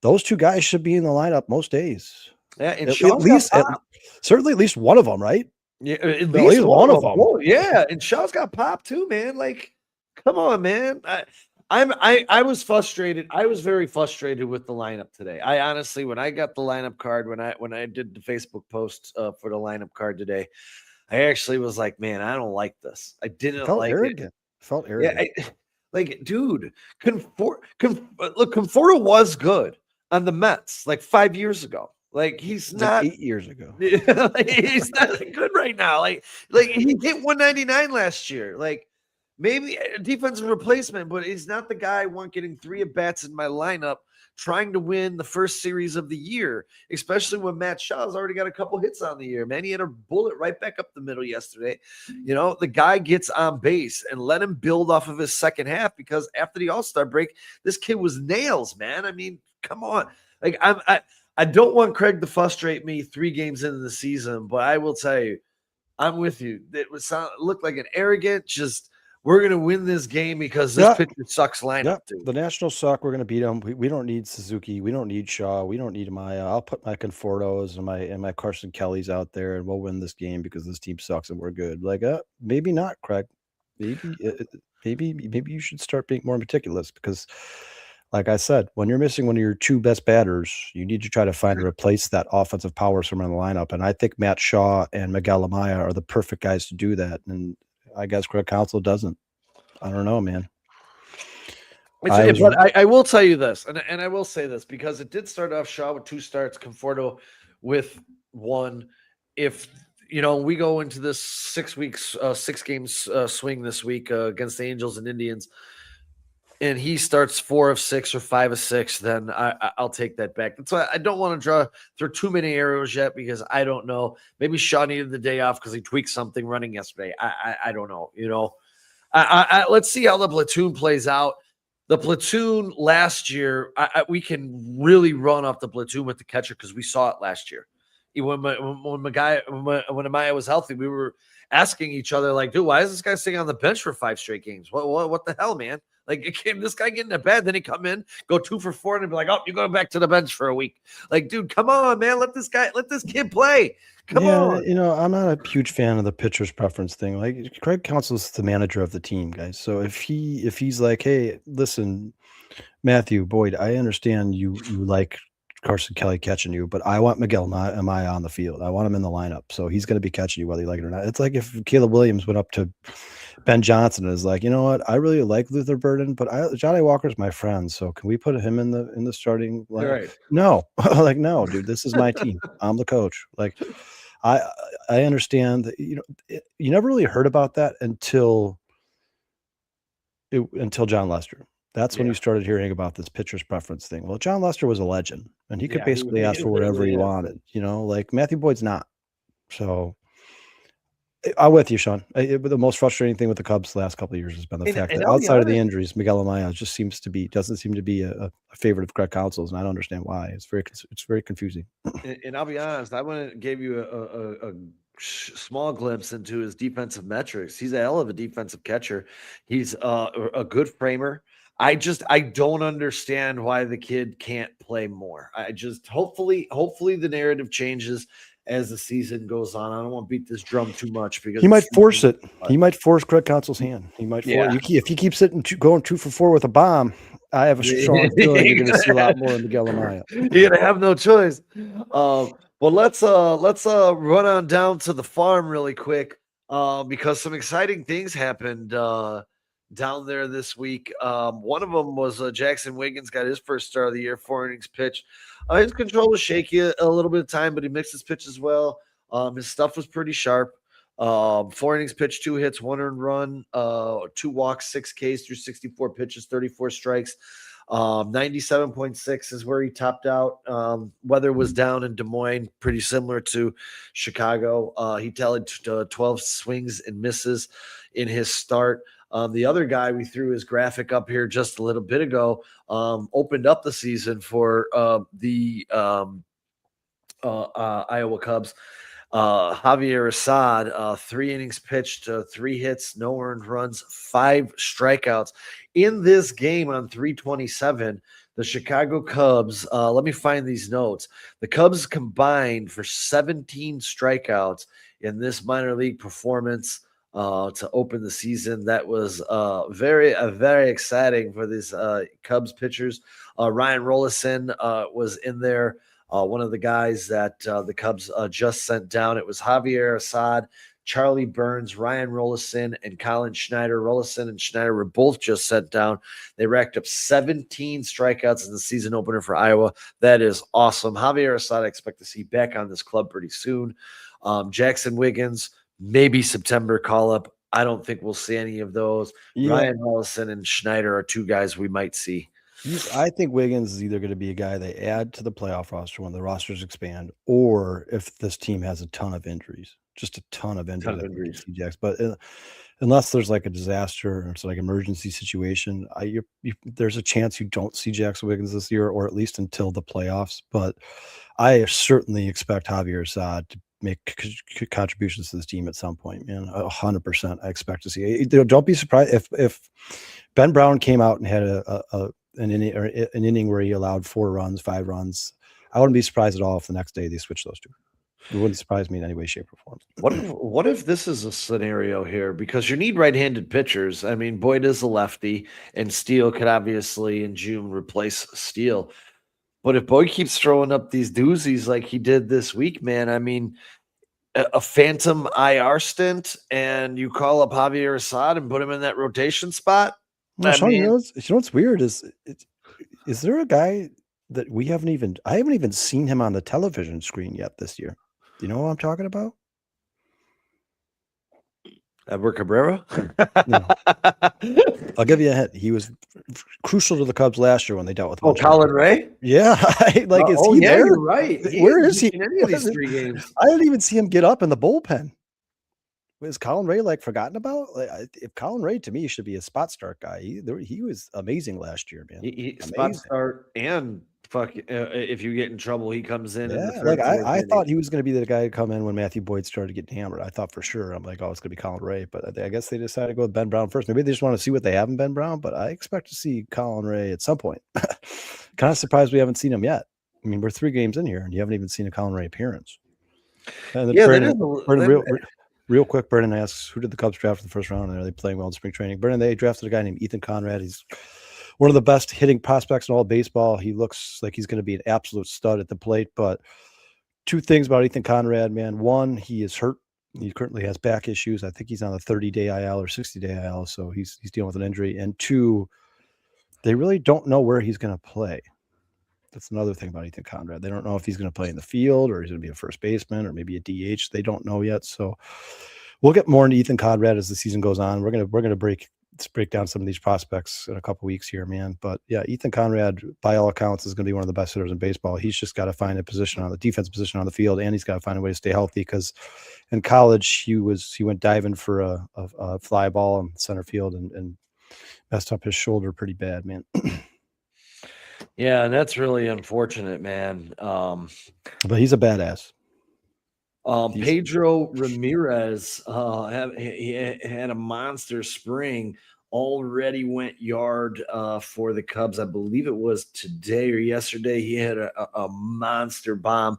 those 2 guys should be in the lineup most days. Yeah, and certainly at least one of them, right? Yeah, at least one of them. Whoa, yeah, and Shaw's got pop too, man. Like, come on, man. I was frustrated. I was very frustrated with the lineup today. I honestly, when I got the lineup card, when I did the Facebook post for the lineup card today, I actually was like, man, I don't like this. I didn't Felt like it. arrogant. Felt Yeah, arrogant. like, dude, look, Conforto was good on the Mets like 5 years ago. Like he's It's like not 8 years ago. like, he's not good right now. Like he hit 199 last year. Like maybe a defensive replacement, but he's not the guy I want getting 3 at bats in my lineup trying to win the first series of the year, especially when Matt Shaw's already got a couple hits on the year. Man, he had a bullet right back up the middle yesterday. You know, the guy gets on base and let him build off of his second half, because after the All-Star break, this kid was nails, man. I mean, come on. Like I don't want Craig to frustrate me 3 games into the season, but I will tell you, I'm with you. It looked like an arrogant, just we're gonna win this game because this pitcher sucks lineup, dude. The Nationals suck. We're going to beat them. We don't need Suzuki. We don't need Shaw. We don't need Amaya. I'll put my Confortos and my Carson Kellys out there, and we'll win this game because this team sucks and we're good. Like, maybe not, Craig. Maybe you should start being more meticulous because, like I said, when you're missing one of your 2 best batters, you need to try to find to replace that offensive power somewhere in the lineup. And I think Matt Shaw and Miguel Amaya are the perfect guys to do that. And I guess Craig Counsell doesn't. I don't know, man. But I will tell you this, and I will say this, because it did start off Shaw with 2 starts, Conforto with 1. If you know we go into this 6 games swing this week against the Angels and Indians, and he starts 4 of 6 or 5 of 6, then I'll take that back. That's why I don't want to throw too many arrows yet, because I don't know. Maybe Shaw needed the day off because he tweaked something running yesterday. I don't know. You know, let's see how the platoon plays out. The platoon last year, we can really run off the platoon with the catcher because we saw it last year. When Amaya was healthy, we were asking each other, like, dude, why is this guy sitting on the bench for 5 straight games? What the hell, man? Like, this guy getting at bat, then he come in, go 2 for 4, and be like, oh, you're going back to the bench for a week. Like, dude, come on, man. Let this kid play. Come on. You know, I'm not a huge fan of the pitcher's preference thing. Like, Craig Counsell's the manager of the team, guys. So if he's like, hey, listen, Matthew Boyd, I understand you like Carson Kelly catching you, but I want Miguel Amaya on the field. I want him in the lineup. So he's going to be catching you whether you like it or not. It's like if Caleb Williams went up to Ben Johnson and is like, you know what, I really like Luther Burden, but Johnny Walker's my friend. So can we put him in the starting lineup? Right. No, like, no, dude, this is my team. I'm the coach. Like, I understand that, you know, you never really heard about that until John Lester. That's when you started hearing about this pitcher's preference thing. Well, John Lester was a legend, and he could basically ask for whatever he wanted. You know, like Matthew Boyd's not. So I'm with you, Sean. The most frustrating thing with the Cubs the last couple of years has been the fact that outside of the injuries, Miguel Amaya doesn't seem to be a favorite of Craig Counsell's, and I don't understand why. It's very confusing. And I'll be honest, I want to give you a small glimpse into his defensive metrics. He's a hell of a defensive catcher. He's a good framer. I don't understand why the kid can't play more. Hopefully the narrative changes as the season goes on. I don't want to beat this drum too much because he might force it. He might force Craig Counsell's hand. He might if he keeps going 2 for 4 with a bomb. I have a strong feeling you're going to see a lot more of Miguel Amaya. You're going to have no choice. Well, let's run on down to the farm really quick because some exciting things happened down there this week. One of them was Jackson Wiggins got his first start of the year, 4 innings pitched. His control was shaky a little bit of time, but he mixed his pitch as well. His stuff was pretty sharp. 4 innings pitched, 2 hits, 1 earned run, 2 walks, 6 Ks through 64 pitches, 34 strikes. 97.6 is where he topped out. Weather was down in Des Moines, pretty similar to Chicago. He tallied 12 swings and misses in his start. The other guy we threw his graphic up here just a little bit ago, opened up the season for the Iowa Cubs. Javier Assad, 3 innings pitched, 3 hits, no earned runs, 5 strikeouts. In this game on 327, the Chicago Cubs, let me find these notes. The Cubs combined for 17 strikeouts in this minor league performance. to open the season. That was very exciting for these Cubs pitchers. Ryan Rollison was in there. One of the guys that the Cubs just sent down. It was Javier Assad, Charlie Burns, Ryan Rollison, and Colin Schneider. Rollison and Schneider were both just sent down. They racked up 17 strikeouts in the season opener for Iowa. That is awesome. Javier Assad, I expect to see back on this club pretty soon. Jackson Wiggins, maybe September call-up. I don't think we'll see any of those. Yeah. Ryan Rollison and Schneider are two guys we might see. I think Wiggins is either going to be a guy they add to the playoff roster when the rosters expand, or if this team has a ton of injuries, just a ton of injuries. But unless there's like a disaster or it's like emergency situation, there's a chance you don't see Jackson Wiggins this year, or at least until the playoffs. But I certainly expect Javier Assad to make contributions to this team at some point, man. 100%. I expect to see. Don't be surprised if Ben Brown came out and had an inning where he allowed 4 runs, 5 runs. I wouldn't be surprised at all if the next day they switch those two. It wouldn't surprise me in any way, shape, or form. What if this is a scenario here? Because you need right-handed pitchers. I mean, Boyd is a lefty, and Steele could obviously in June replace Steele. But if Boyd keeps throwing up these doozies like he did this week, man, I mean, a phantom IR stint, and you call up Javier Assad and put him in that rotation spot. Well, Sean, you know what's weird is there a guy that I haven't even seen him on the television screen yet this year. Do you know what I'm talking about? Edward Cabrera? No. I'll give you a hint. He was crucial to the Cubs last year when they dealt with. Colin Ray? Yeah, is he there? You're right. Where is he in any of these 3 games? I didn't even see him get up in the bullpen. Was Colin Ray forgotten about? If Colin Ray to me should be a spot start guy. He was amazing last year, man. He spot start and if you get in trouble, he comes in. Yeah, I thought he was going to be the guy to come in when Matthew Boyd started getting hammered. I thought for sure. I'm like, oh, it's going to be Colin Ray, but I guess they decided to go with Ben Brown first. Maybe they just want to see what they have in Ben Brown, but I expect to see Colin Ray at some point. Kind of surprised we haven't seen him yet. I mean, we're 3 games in here, and you haven't even seen a Colin Ray appearance. And real quick, Brennan asks, who did the Cubs draft in the first round? And are they playing well in spring training? Brennan, they drafted a guy named Ethan Conrad. He's one of the best hitting prospects in all of baseball. He looks like he's going to be an absolute stud at the plate. But 2 things about Ethan Conrad, man. 1, he is hurt. He currently has back issues. I think he's on a 30-day IL or 60-day IL, so he's dealing with an injury. And 2, they really don't know where he's going to play. That's another thing about Ethan Conrad. They don't know if he's going to play in the field or he's going to be a first baseman or maybe a DH. They don't know yet. So we'll get more into Ethan Conrad as the season goes on. We're going to break down some of these prospects in a couple weeks here, man. But yeah, Ethan Conrad, by all accounts, is going to be one of the best hitters in baseball. He's just got to find a position on the defense position on the field, and he's got to find a way to stay healthy because in college he went diving for a fly ball in center field and messed up his shoulder pretty bad, man. Yeah, and that's really unfortunate, man. But he's a badass. Pedro Ramirez he had a monster spring. Already went yard for the Cubs. I believe it was today or yesterday. He had a monster bomb.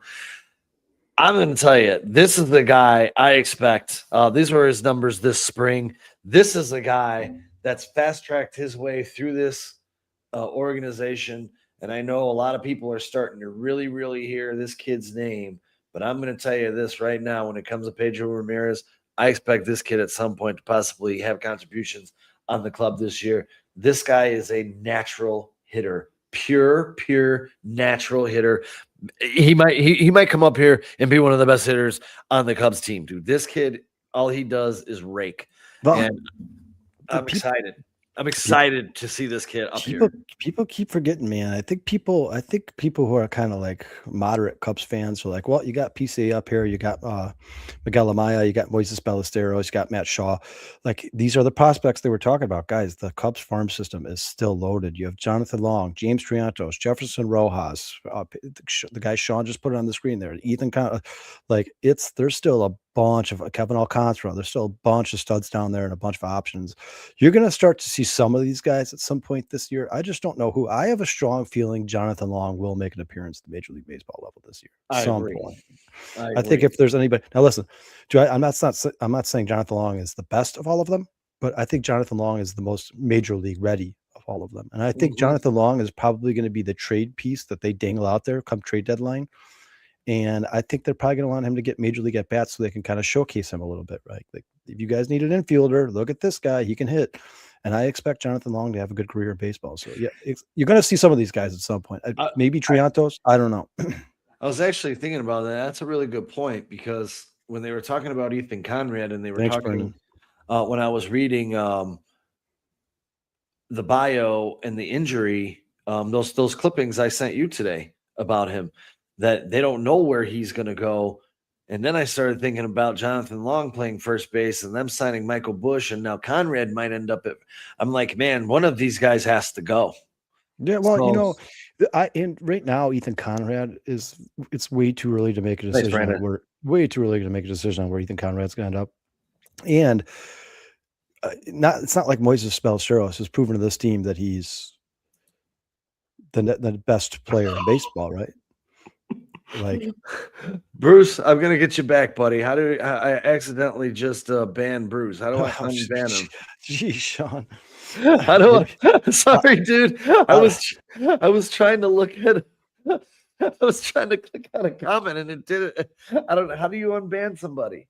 I'm going to tell you, this is the guy I expect. These were his numbers this spring. This is the guy that's fast-tracked his way through this organization. And I know a lot of people are starting to really, really hear this kid's name. But I'm going to tell you this right now. When it comes to Pedro Ramirez, I expect this kid at some point to possibly have contributions on the club this year. This guy is a natural hitter, pure natural hitter. He might come up here and be one of the best hitters on the Cubs team, dude. This kid, all he does is rake. And I'm excited. I'm excited to see this kid up here. People keep forgetting, man. I think people who are kind of like moderate Cubs fans are like, well, you got PC up here, you got Miguel Amaya, you got Moises Ballesteros, you got Matt Shaw. Like, these are the prospects they were talking about, guys. The Cubs farm system is still loaded. You have Jonathan Long, James Triantos, Jefferson Rojas, the guy Sean just put it on the screen there, Ethan. Like, there's still a bunch of Kevin Alcantara. There's still a bunch of studs down there and a bunch of options. You're going to start to see some of these guys at some point this year. I just don't know who. I have a strong feeling Jonathan Long will make an appearance at the Major League Baseball level this year. At I some agree. point. I I think agree. if there's anybody now, listen, I'm not saying Jonathan Long is the best of all of them, but I think Jonathan Long is the most major league ready of all of them. And I think Mhm. Jonathan Long is probably going to be the trade piece that they dangle out there come trade deadline. And I think they're probably going to want him to get major league at bats so they can kind of showcase him a little bit, right? Like, if you guys need an infielder, look at this guy; he can hit. And I expect Jonathan Long to have a good career in baseball. So yeah, you're going to see some of these guys at some point. Maybe Triantos. I don't know. I was actually thinking about that. That's a really good point because when they were talking about Ethan Conrad and they were Thanks, talking Brendan. when I was reading the bio and the injury, those clippings I sent you today about him, that they don't know where he's going to go. And then I started thinking about Jonathan Long playing first base and them signing Michael Bush, and now Conrad might end up at. I'm like, man, one of these guys has to go. Yeah, well, So and right now Ethan Conrad it's way too early to make a thanks, decision on Brandon. where Ethan Conrad's going to end up. And it's not like Moises Ballesteros has proven to this team that he's the best player in baseball, right? Like, Bruce, I'm gonna get you back, buddy. How do I accidentally just ban Bruce? How do I unban him? Geez, Sean. How do Maybe, I? Sorry, dude. I was trying to look at. I was trying to click on a comment and it didn't. I don't know. How do you unban somebody?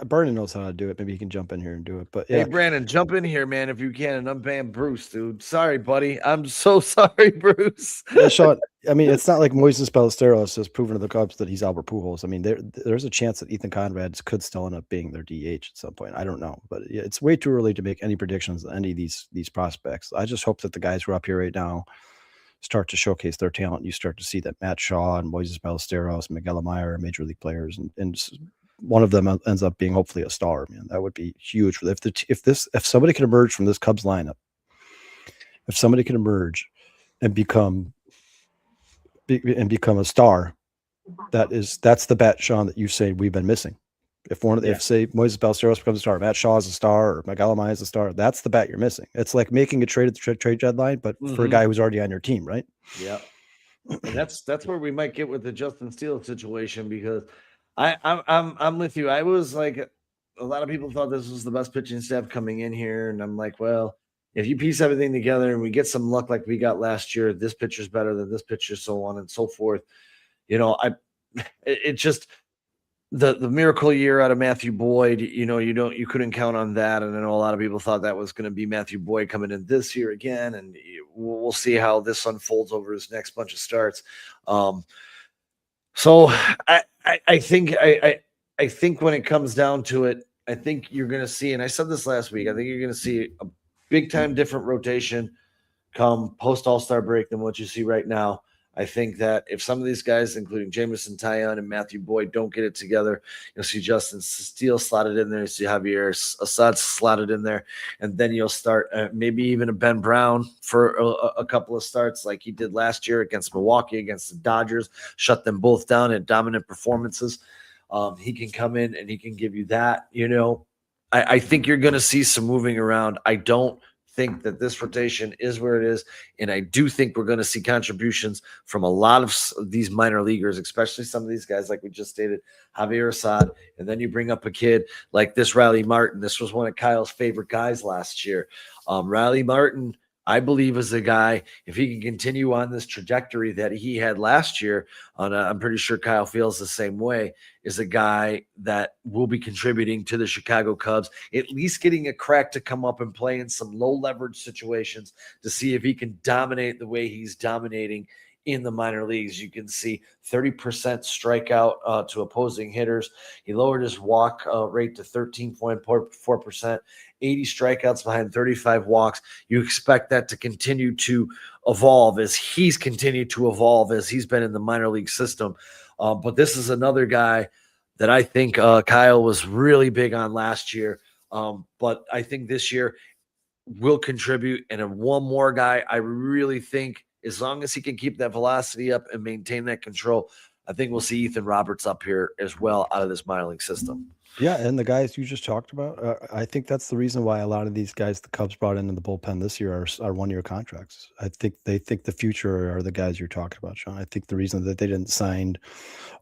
Vernon knows how to do it. Maybe he can jump in here and do it. But Hey, yeah, Brandon, jump in here, man, if you can, and unban Bruce, dude. Sorry, buddy. I'm so sorry, Bruce. Sean. I mean, it's not like Moises Ballesteros has proven to the Cubs that he's Albert Pujols. I mean, there's a chance that Ethan Conrad could still end up being their DH at some point. I don't know, but yeah, it's way too early to make any predictions on any of these prospects. I just hope that the guys who are up here right now start to showcase their talent. You start to see that Matt Shaw and Moises Ballesteros, Miguel Amaya are major league players, and one of them ends up being hopefully a star. Man, that would be huge. If somebody can emerge from this Cubs lineup, if somebody can emerge and become a star, that's the bat, Sean, that you say we've been missing. If say Moises Ballesteros becomes a star, Matt Shaw is a star, or Miguel Amaya is a star, that's the bat you're missing. It's like making a trade at the trade deadline, but for a guy who's already on your team, right? Yeah. And that's where we might get with the Justin Steele situation, because I'm with you. I was like, a lot of people thought this was the best pitching staff coming in here, and I'm like, well, if you piece everything together and we get some luck like we got last year, this pitcher's better than this pitcher, so on and so forth. It just the miracle year out of Matthew Boyd, you couldn't count on that, and I know a lot of people thought that was going to be Matthew Boyd coming in this year again, and we'll see how this unfolds over his next bunch of starts. So I think when it comes down to it, I think you're going to see, and I said this last week, I think you're going to see a big time different rotation come post All-Star break than what you see right now. I think that if some of these guys, including Jameson Taillon and Matthew Boyd, don't get it together, you'll see Justin Steele slotted in there. You'll see Javier Assad slotted in there. And then you'll start maybe even a Ben Brown for a couple of starts like he did last year against Milwaukee, against the Dodgers, shut them both down in dominant performances. He can come in and he can give you that. I think you're going to see some moving around. I don't think that this rotation is where it is, and I do think we're going to see contributions from a lot of these minor leaguers, especially some of these guys like we just stated, Javier Assad, and then you bring up a kid like this Riley Martin. This was one of Kyle's favorite guys last year. Riley Martin, I believe, is a guy, if he can continue on this trajectory that he had last year, I'm pretty sure Kyle feels the same way, is a guy that will be contributing to the Chicago Cubs, at least getting a crack to come up and play in some low leverage situations to see if he can dominate the way he's dominating in the minor leagues. You can see 30% strikeout to opposing hitters. He lowered his walk rate to 13.4%, 80 strikeouts behind 35 walks. You expect that to continue to evolve as he's continued to evolve as he's been in the minor league system. But this is another guy that I think Kyle was really big on last year. But I think this year will contribute. And one more guy, I really think, as long as he can keep that velocity up and maintain that control, I think we'll see Ethan Roberts up here as well out of this minor league system. Yeah, and the guys you just talked about, I think that's the reason why a lot of these guys the Cubs brought in the bullpen this year are 1-year contracts. I think they think the future are the guys you're talking about, Sean. I think the reason that they didn't sign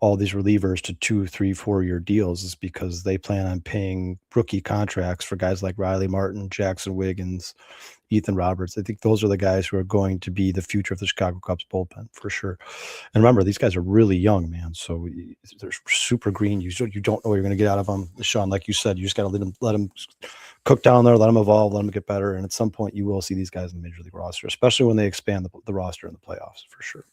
all these relievers to 2, 3, 4-year deals is because they plan on paying rookie contracts for guys like Riley Martin, Jackson Wiggins, Ethan Roberts. I think those are the guys who are going to be the future of the Chicago Cubs bullpen for sure. And remember, these guys are really young, man. So they're super green. You don't know what you're going to get out of them, Sean. Like you said, you just got to let them cook down there, let them evolve, let them get better. And at some point, you will see these guys in the major league roster, especially when they expand the roster in the playoffs for sure.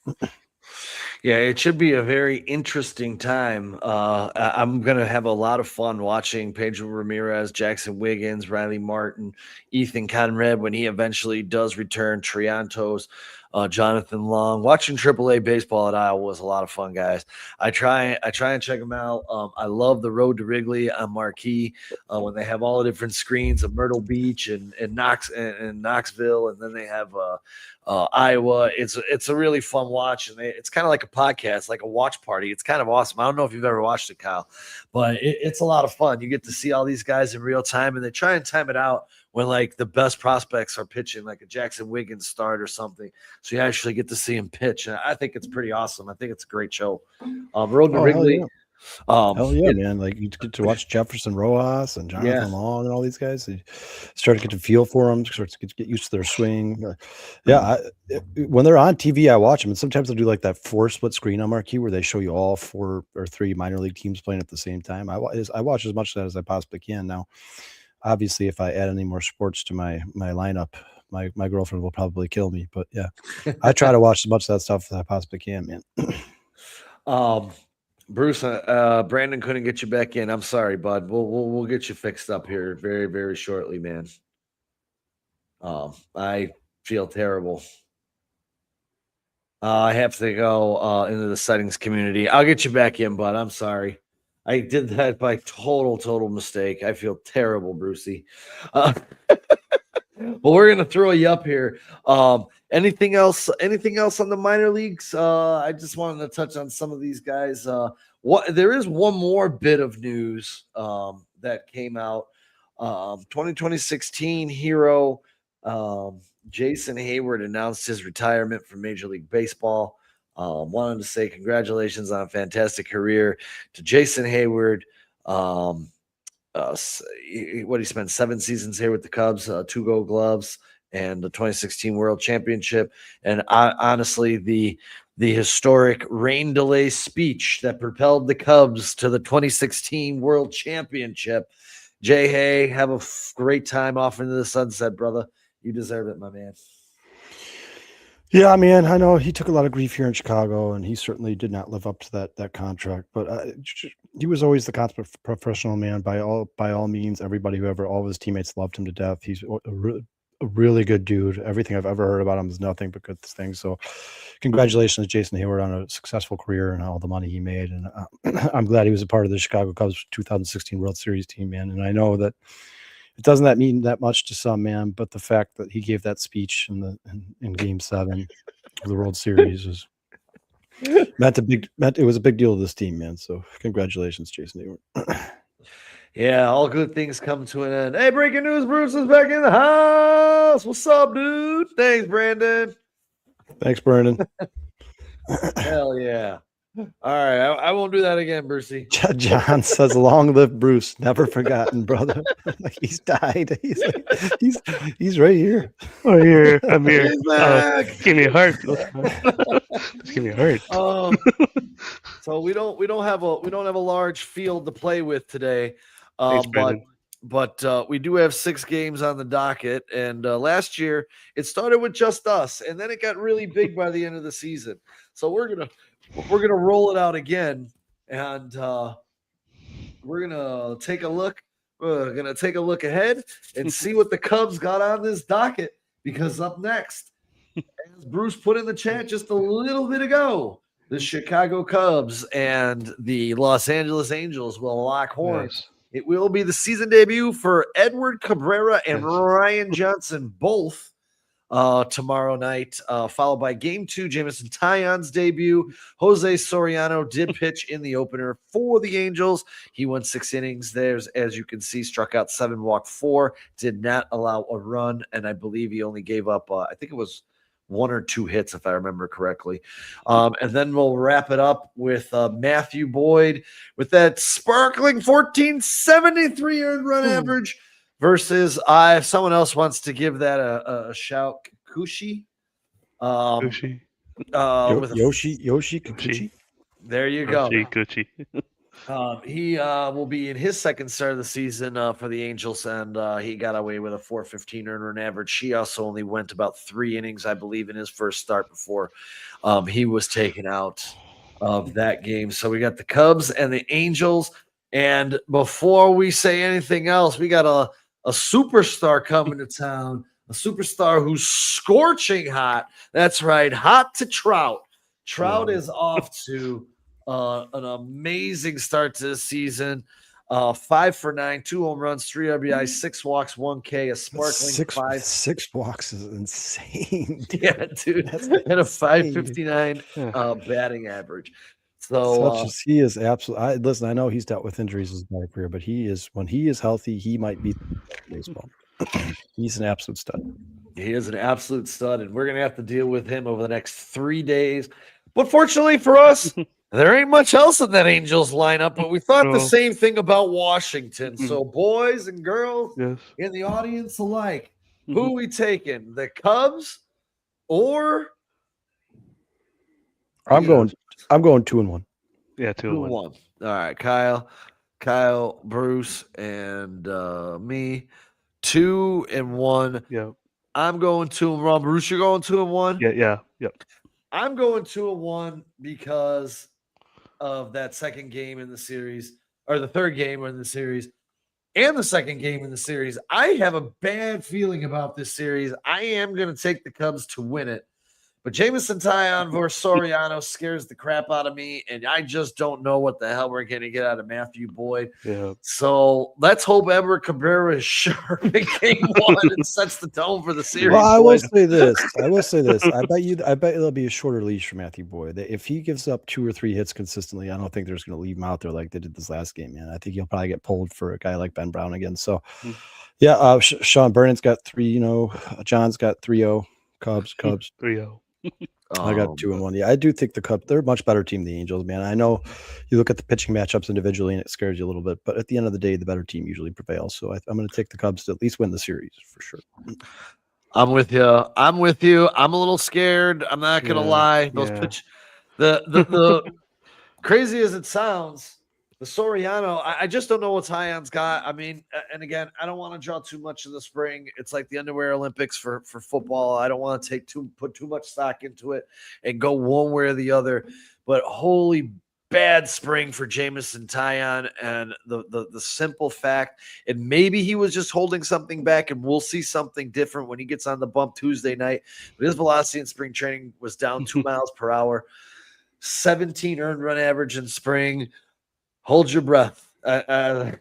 Yeah, it should be a very interesting time. I'm going to have a lot of fun watching Pedro Ramirez, Jackson Wiggins, Riley Martin, Ethan Conrad when he eventually does return, Triantos, Jonathan Long. Watching AAA baseball at Iowa was a lot of fun, guys. I try and check them out. I love the Road to Wrigley on Marquee when they have all the different screens of Myrtle Beach and Knoxville, and then they have Iowa. It's a really fun watch, and it's kind of like a podcast, like a watch party. It's kind of awesome. I don't know if you've ever watched it, Kyle, but it's a lot of fun. You get to see all these guys in real time, and they try and time it out when like the best prospects are pitching, like a Jackson Wiggins start or something. So you actually get to see him pitch, and I think it's pretty awesome. I think it's a great show. Road to Wrigley. Hell yeah, man. Like you get to watch Jefferson Rojas and Jonathan Long and all these guys. You start to get to feel for them, start to get used to their swing. When they're on TV, I watch them. And sometimes they'll do like that 4 split screen on Marquee where they show you all 4 or 3 minor league teams playing at the same time. I watch as much of that as I possibly can. Now, obviously, if I add any more sports to my lineup, my girlfriend will probably kill me. But yeah, I try to watch as much of that stuff as I possibly can, man. Bruce, Brandon couldn't get you back in. I'm sorry, bud. We'll get you fixed up here very, very shortly, man. I feel terrible. I have to go into the settings community. I'll get you back in, bud. I'm sorry. I did that by total mistake. I feel terrible, Brucey. Well, we're gonna throw you up here. Anything else on the minor leagues? I just wanted to touch on some of these guys. There is one more bit of news that came out. 2016 hero Jason Hayward announced his retirement from Major League Baseball. Wanted to say congratulations on a fantastic career to Jason Hayward. He spent 7 seasons here with the Cubs, 2 Gold Gloves, and the 2016 World Championship. And honestly, the historic rain delay speech that propelled the Cubs to the 2016 World Championship. Jay Hay, have a great time off into the sunset, brother. You deserve it, my man. Yeah, man, I know he took a lot of grief here in Chicago, and he certainly did not live up to that contract. But he was always the consummate professional, man. By all means, everybody all of his teammates loved him to death. He's a really good dude. Everything I've ever heard about him is nothing but good things. So, congratulations, Jason Hayward, on a successful career and all the money he made. And I'm glad he was a part of the Chicago Cubs 2016 World Series team, man. And I know that it doesn't mean that much to some, man, but the fact that he gave that speech in Game 7 of the World Series was it was a big deal to this team, man. So congratulations, Jason Hayward. Yeah, all good things come to an end. Hey, breaking news, Bruce is back in the house. What's up, dude? Thanks, Brandon. Thanks, Brandon. Hell yeah. All right, I won't do that again, Brucey. John says, "Long live Bruce, never forgotten, brother." Like he's died. He's right here. Oh, here, I'm here. He's back. Give me a heart. Just give me a heart. So we don't have a large field to play with today, Thanks, Brandon. but we do have 6 games on the docket. And last year it started with just us, and then it got really big by the end of the season. So we're gonna roll it out again, and we're gonna take a look. We're gonna take a look ahead and see what the Cubs got on this docket. Because up next, as Bruce put in the chat just a little bit ago, the Chicago Cubs and the Los Angeles Angels will lock horns. Nice. It will be the season debut for Edward Cabrera and Ryan Johnson, both tomorrow night, followed by Game 2, Jameson Taillon's debut. Jose Soriano did pitch in the opener for the Angels. He went 6 innings. There's, as you can see, struck out 7, walked 4, did not allow a run, and I believe he only gave up, I think it was 1 or 2 hits, if I remember correctly. And then we'll wrap it up with Matthew Boyd with that sparkling 1473 earned run average versus if someone else wants to give that a shout, Kikuchi. Gucci. With Yoshi Kikuchi. There you go. Gucci. He will be in his second start of the season for the Angels, and he got away with a 415 earned run average. He also only went about 3 innings, I believe, in his first start before he was taken out of that game. So we got the Cubs and the Angels. And before we say anything else, we got a superstar coming to town, a superstar who's scorching hot. That's right, hot to Trout. Trout is off to an amazing start to the season. 5 for 9, 2 home runs, 3 RBIs, 6 walks, 1 K, a sparkling 5. 6 walks is insane. Dude. Yeah, dude. And a 559 batting average. So he is absolutely. Listen, I know he's dealt with injuries his entire career, but when he is healthy, he might be baseball. He's an absolute stud. He is an absolute stud, and we're gonna have to deal with him over the next 3 days. But fortunately for us, there ain't much else in that Angels lineup, but we thought the same thing about Washington. So, boys and girls in the audience alike, who we taking? The Cubs or I'm going 2-1. Yeah, 2-1. All right, Kyle, Bruce, and me. 2-1. Yeah. I'm going 2-1. Bruce, you're going 2-1. Yeah. I'm going 2-1 because of that second game in the series, or the third game in the series, and the second game in the series. I have a bad feeling about this series. I am going to take the Cubs to win it. But Jameson Taillon versus Soriano scares the crap out of me, and I just don't know what the hell we're going to get out of Matthew Boyd. Yeah. So let's hope Edward Cabrera is sharp in game 1 and sets the tone for the series. Well, I will say this. I bet there'll be a shorter leash for Matthew Boyd. If he gives up 2 or 3 hits consistently, I don't think they're just going to leave him out there like they did this last game, man. I think he'll probably get pulled for a guy like Ben Brown again. So, yeah, Sean Burnet's got 3. John's got 3-0. Cubs. 3-0. I got 2-1. Yeah, I do think the Cubs, they're a much better team than the Angels, man. I know you look at the pitching matchups individually and it scares you a little bit, but at the end of the day, the better team usually prevails. So I'm going to take the Cubs to at least win the series for sure. I'm with you. I'm a little scared. I'm not going to lie. Those pitch, the crazy as it sounds, the Soriano, I just don't know what Taillon's got. I mean, and again, I don't want to draw too much in the spring. It's like the underwear Olympics for football. I don't want to put too much stock into it and go one way or the other. But holy bad spring for Jameson Taillon, and the simple fact, and maybe he was just holding something back, and we'll see something different when he gets on the bump Tuesday night. But his velocity in spring training was down 2 miles per hour, 17 earned run average in spring. Hold your breath. Yeah,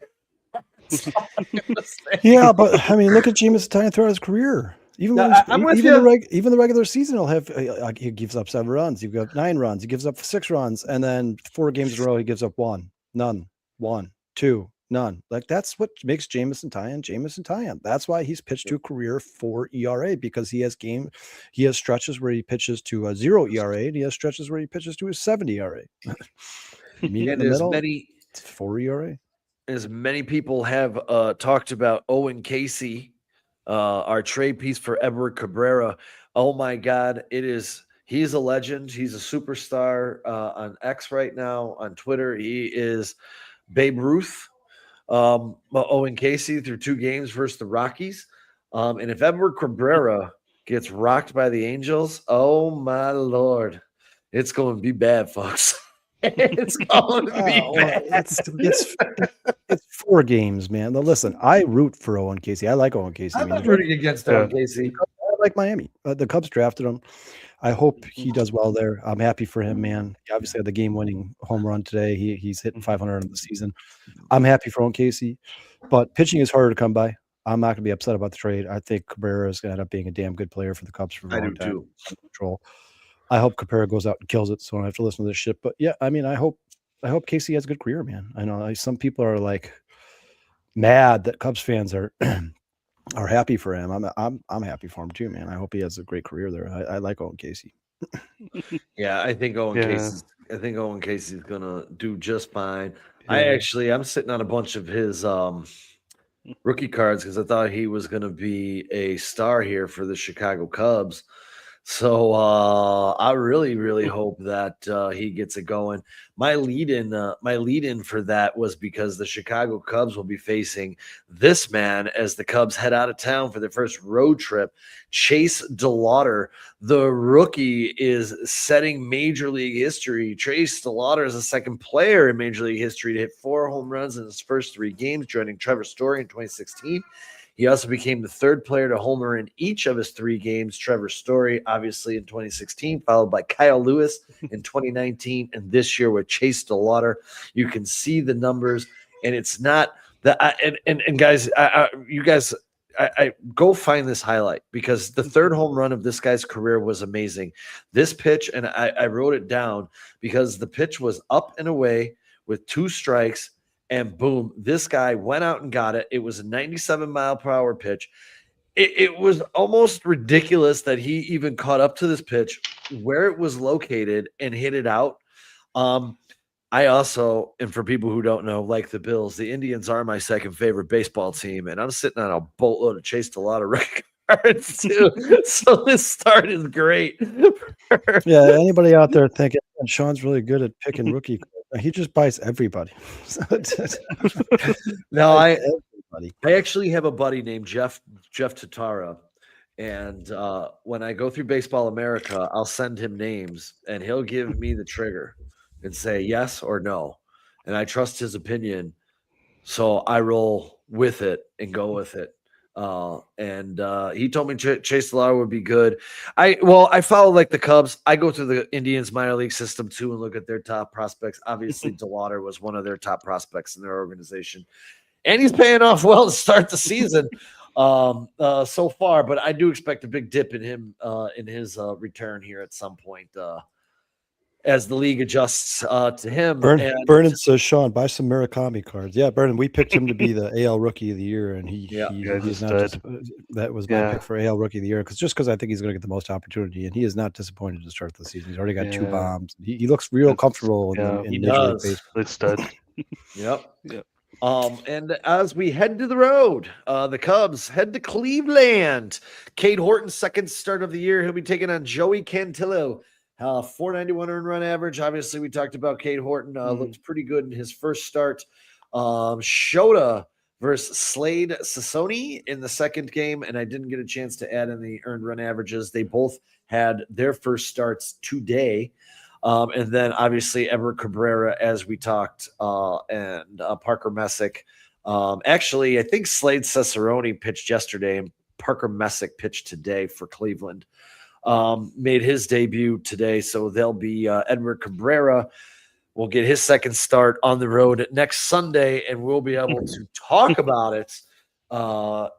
but I mean, look at Jameson Taillon throughout his career. Even the regular season, he gives up 7 runs. He gives up 9 runs. He gives up 6 runs, and then 4 games in a row he gives up 1, none, 1, 2, none. Like that's what makes Jameson Taillon. That's why he's pitched to a career 4 ERA, because he has stretches where he pitches to a 0 ERA, and he has stretches where he pitches to a 7 ERA. Meet in the middle. 4 ERA. As many people have talked about Owen Casey, our trade piece for Edward Cabrera. Oh my God, he's a legend. He's a superstar on X right now, on Twitter. He is Babe Ruth. Owen Casey through 2 games versus the Rockies. And if Edward Cabrera gets rocked by the Angels, oh my Lord, it's going to be bad, folks. It's going to be bad. It's 4 games, man. Now, listen, I root for Owen Casey. I like Owen Casey. I'm not rooting against Owen Casey. I like Miami. The Cubs drafted him. I hope he does well there. I'm happy for him, man. He obviously had the game-winning home run today. He's hitting 500 in the season. I'm happy for Owen Casey, but pitching is harder to come by. I'm not going to be upset about the trade. I think Cabrera is going to end up being a damn good player for the Cubs for a I long do time. too. Control. I hope Cabrera goes out and kills it, so I don't have to listen to this shit. But yeah, I mean, I hope Casey has a good career, man. I know some people are like mad that Cubs fans are are happy for him. I'm happy for him too, man. I hope he has a great career there. I like Owen Casey. Yeah, I think Owen Yeah. Casey's gonna do just fine. Yeah. I'm sitting on a bunch of his rookie cards because I thought he was gonna be a star here for the Chicago Cubs. So I really, really hope that he gets it going. My lead in for that was because the Chicago Cubs will be facing this man as the Cubs head out of town for their first road trip. Chase DeLauter, the rookie, is setting Major League history. Chase DeLauter is the second player in Major League history to hit 4 home runs in his first 3 games, joining Trevor Story in 2016. He also became the third player to homer in each of his 3 games. Trevor Story, obviously, in 2016, followed by Kyle Lewis in 2019, and this year with Chase DeLauter. You can see the numbers, and it's not that. And guys, you guys, I go find this highlight because the third home run of this guy's career was amazing. This pitch, and I wrote it down because the pitch was up and away with 2 strikes. And boom, this guy went out and got it. It was a 97-mile-per-hour pitch. It was almost ridiculous that he even caught up to this pitch, where it was located, and hit it out. I also, and for people who don't know, like the Bills, the Indians are my second favorite baseball team, and I'm sitting on a boatload of Chase DeLauter record cards too. So this start is great. Yeah, anybody out there thinking Sean's really good at picking rookie, he just buys everybody. No, I everybody. actually have a buddy named Jeff Tatara, and when I go through Baseball America, I'll send him names, and he'll give me the trigger and say yes or no, and I trust his opinion, so I roll with it and go with it. And he told me Chase DeLauter would be good. I follow like the Cubs. I go through the Indians minor league system too and look at their top prospects. Obviously, DeLauter was one of their top prospects in their organization, and he's paying off well to start the season so far. But I do expect a big dip in him in his return here at some point as the league adjusts to him. Vernon says, Sean, buy some Murakami cards. Yeah, Vernon, we picked him to be the AL Rookie of the Year, and he's not. That was my pick for AL Rookie of the Year because I think he's going to get the most opportunity, and he is not disappointed to start the season. He's already got 2 bombs. He looks real comfortable in Major League Baseball. It's stud. Yep. And as we head to the road, the Cubs head to Cleveland. Cade Horton's second start of the year. He'll be taking on Joey Cantillo. 491 earned run average. Obviously, we talked about Cade Horton. Looked pretty good in his first start. Shota versus Slade Sassoni in the second game, and I didn't get a chance to add in the earned run averages. They both had their first starts today. And then, obviously, Everett Cabrera, as we talked, and Parker Messick. Actually, I think Slade Sassoni pitched yesterday, and Parker Messick pitched today for Cleveland. Made his debut today, so they'll be Edward Cabrera will get his second start on the road next Sunday, and we'll be able to talk about it. What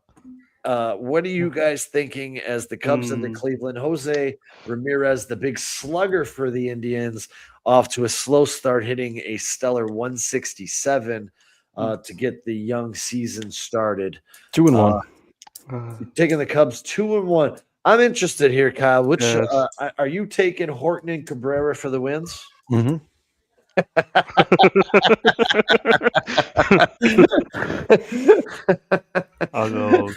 are you guys thinking as the Cubs and the Cleveland? Jose Ramirez, the big slugger for the Indians, off to a slow start, hitting a stellar 167 to get the young season started. 2-1. Taking the Cubs 2-1. I'm interested here, Kyle. Which are you taking Horton and Cabrera for the wins? Mm-hmm. I'll go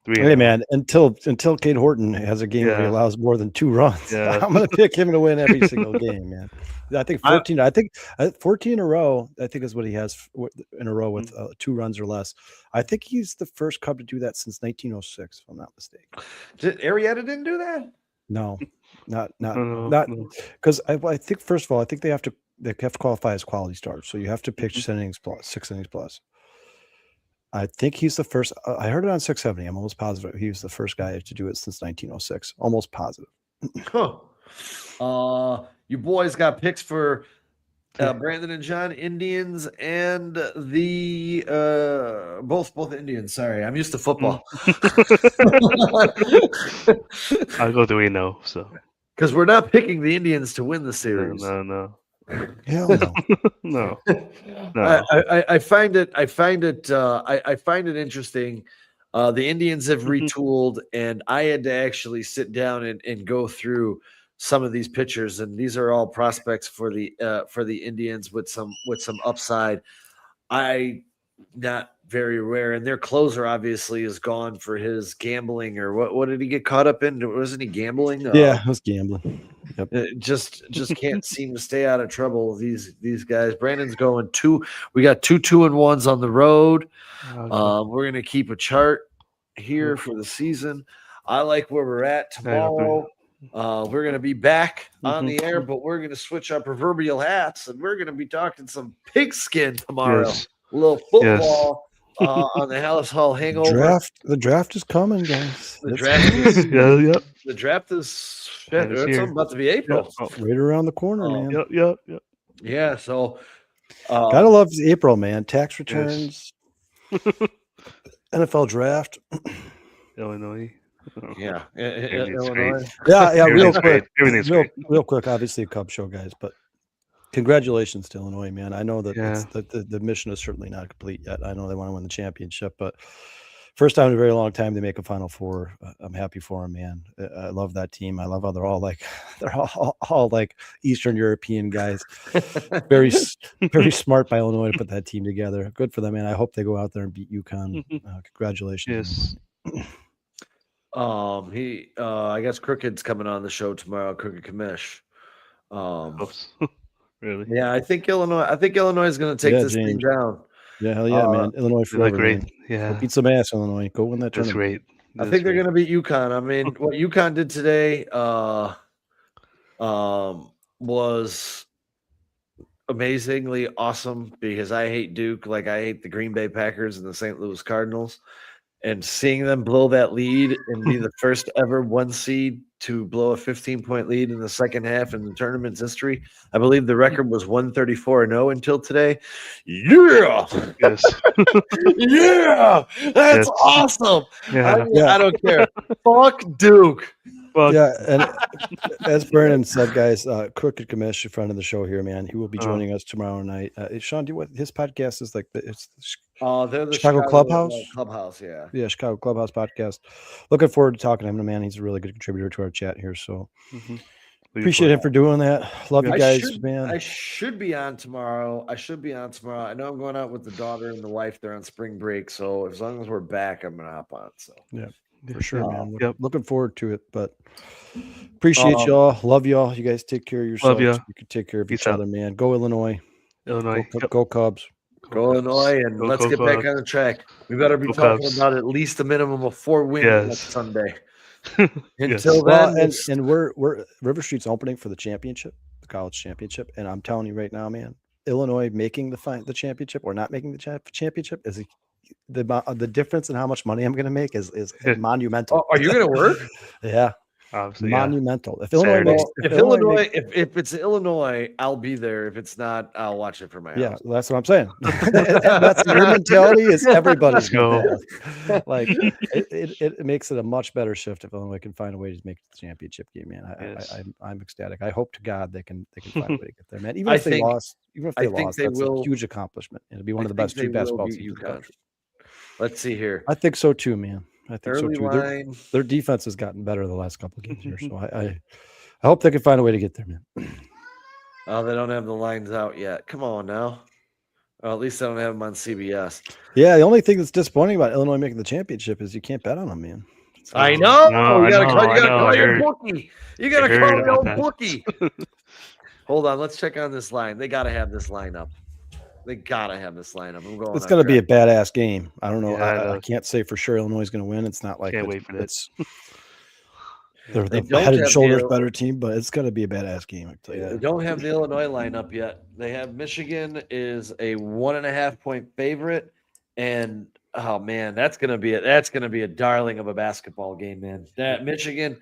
3. Hey man, until Cade Horton has a game where he allows more than 2 runs, I'm going to pick him to win every single game, man. I think 14. I think 14 in a row. I think is what he has in a row with 2 runs or less. I think he's the first Cub to do that since 1906, if I'm not mistaken. Arrieta didn't do that? No, not because I think first of all, I think they have to qualify as quality starters, so you have to pitch 6 innings plus. I think he's the first. I heard it on 670. I'm almost positive he was the first guy to do it since 1906. Almost positive. Huh. You boys got picks for Brandon and John, Indians, and the both Indians. Sorry, I'm used to football. I'll go 3-0. So Because we're not picking the Indians to win the no, series. no. Hell no. No. I find it interesting. The Indians have retooled, and I had to actually sit down and go through some of these pitchers, and these are all prospects for the Indians with some upside. Not very rare, and their closer obviously is gone for his gambling, or what did he get caught up in? Wasn't he gambling? Yeah, I was gambling. Yep. Just can't seem to stay out of trouble. These guys. Brandon's going 2. We got 2 2-1s on the road. Okay. We're gonna keep a chart here for the season. I like where we're at tomorrow. We're gonna be back on the air, but we're gonna switch our proverbial hats, and we're gonna be talking some pigskin tomorrow. Yes. A little football on the Hallis Hall hangover. The draft is coming, guys. The draft is Yep. the draft is That is it's here. about to be April. right around the corner, man. Yep. Yeah, so Gotta love April, man. Tax returns, NFL draft. Illinois. yeah, Everything's great. Illinois. Yeah, real Everything's quick. great. Everything's great. Real quick, obviously a Cubs show, guys, but congratulations to Illinois, man. I know that Yeah. the mission is certainly not complete yet. I know they want to win the championship, but first time in a very long time they make a Final Four. I'm happy for them, man. I love that team. I love how they're all like Eastern European guys. Very smart by Illinois to put that team together. Good for them, man. I hope they go out there and beat UConn. Congratulations. Yes. I guess Crooked's coming on the show tomorrow. Crooked Commish. Oops. Really? Yeah, I think Illinois is going to take this thing James. down. Yeah, hell yeah, man. Illinois They look forever, great. man. Yeah. Go beat some ass, Illinois. Go win that That's tournament. great. I think they're going to beat UConn. I mean, what UConn did today was amazingly awesome, because I hate Duke like I hate the Green Bay Packers and the St. Louis Cardinals. And seeing them blow that lead and be the first ever 1 seed to blow a 15-point lead in the second half in the tournament's history. I believe the record was 134-0 until today. Yeah. Yes. Yeah. That's awesome. Yeah. I don't care. Fuck Duke. Fuck. Yeah, and as Brennan said, guys, Crooked Commish, a friend of the show here, man, he will be joining us tomorrow night. Sean, do you what his podcast is like? It's They're the Chicago Clubhouse? Clubhouse, yeah. Yeah, Chicago Clubhouse podcast. Looking forward to talking to him, man. He's a really good contributor to our chat here. So appreciate him for doing that. Love you guys, man. I should be on tomorrow. I know I'm going out with the daughter and the wife. They're on spring break. So as long as we're back, I'm going to hop on. So yeah, for sure, man. Yep. Looking forward to it, but appreciate y'all. Love y'all. You guys take care of yourselves. ya. You can take care of Peace each out. other, man. Go Illinois. Illinois. Go Cubs. Go Illinois, and let's get back on the track. We better be talking about at least a minimum of 4 wins next Sunday. Until Well, then, and we're River Street's opening for the championship, the college championship, and I'm telling you right now, man, Illinois making the championship or not making the championship is the difference in how much money I'm going to make is monumental. are you going to work? Yeah. Obviously, Monumental. If Saturday. Illinois if it's Illinois, I'll be there. If it's not, I'll watch it from my house. yeah, that's what I'm saying. That's your mentality is everybody's. Let's go. Like it makes it a much better shift if Illinois can find a way to make the championship game, man. I'm ecstatic. I hope to God they can find a way to get there, man. Even if they lost, that's a huge accomplishment. It'll be one of the best two basketball teams in the country. Let's see here. I think so too, man. I think Early so too. line. Their defense has gotten better the last couple of games here, so I hope they can find a way to get there, man. Oh, they don't have the lines out yet. Come on now. Well, at least they don't have them on CBS. Yeah, the only thing that's disappointing about Illinois making the championship is you can't bet on them, man. So, I know. No, you gotta I call your heard. bookie. You gotta call heard your old about that. bookie. Hold on, let's check on this line. They gotta have this lineup. They gotta have this lineup. I'm going. It's going to be a badass game. I don't know. Yeah, I can't say for sure Illinois is going to win. It's not like Can't wait for this. They're They the don't head and have shoulders the- better team, but it's going to be a badass game. I tell you They that. don't have the Illinois lineup yet. They have Michigan is a 1.5 point favorite, and oh man, that's gonna be a darling of a basketball game, man. That Michigan,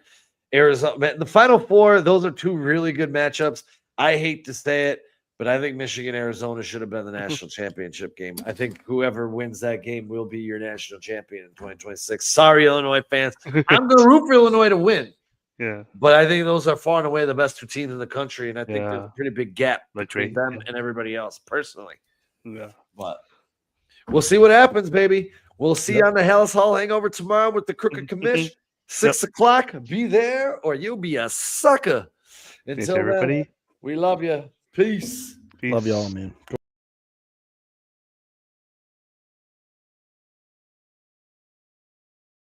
Arizona, man, the Final Four. Those are two really good matchups. I hate to say it, But I think Michigan Arizona should have been the national championship game. I think whoever wins that game will be your national champion in 2026. Sorry, Illinois fans. I'm going to root for Illinois to win. Yeah. But I think those are far and away the best two teams in the country, and I think there's Yeah. a pretty big gap Like between great, them and everybody else, personally. Yeah. But we'll see what happens, baby. We'll see you Yep. on the Hell's Hall hangover tomorrow with the Crooked Commish. 6 o'clock. Be there, or you'll be a sucker. Thanks, Until then, everybody. we love you. Peace. Love Peace. y'all, man. Go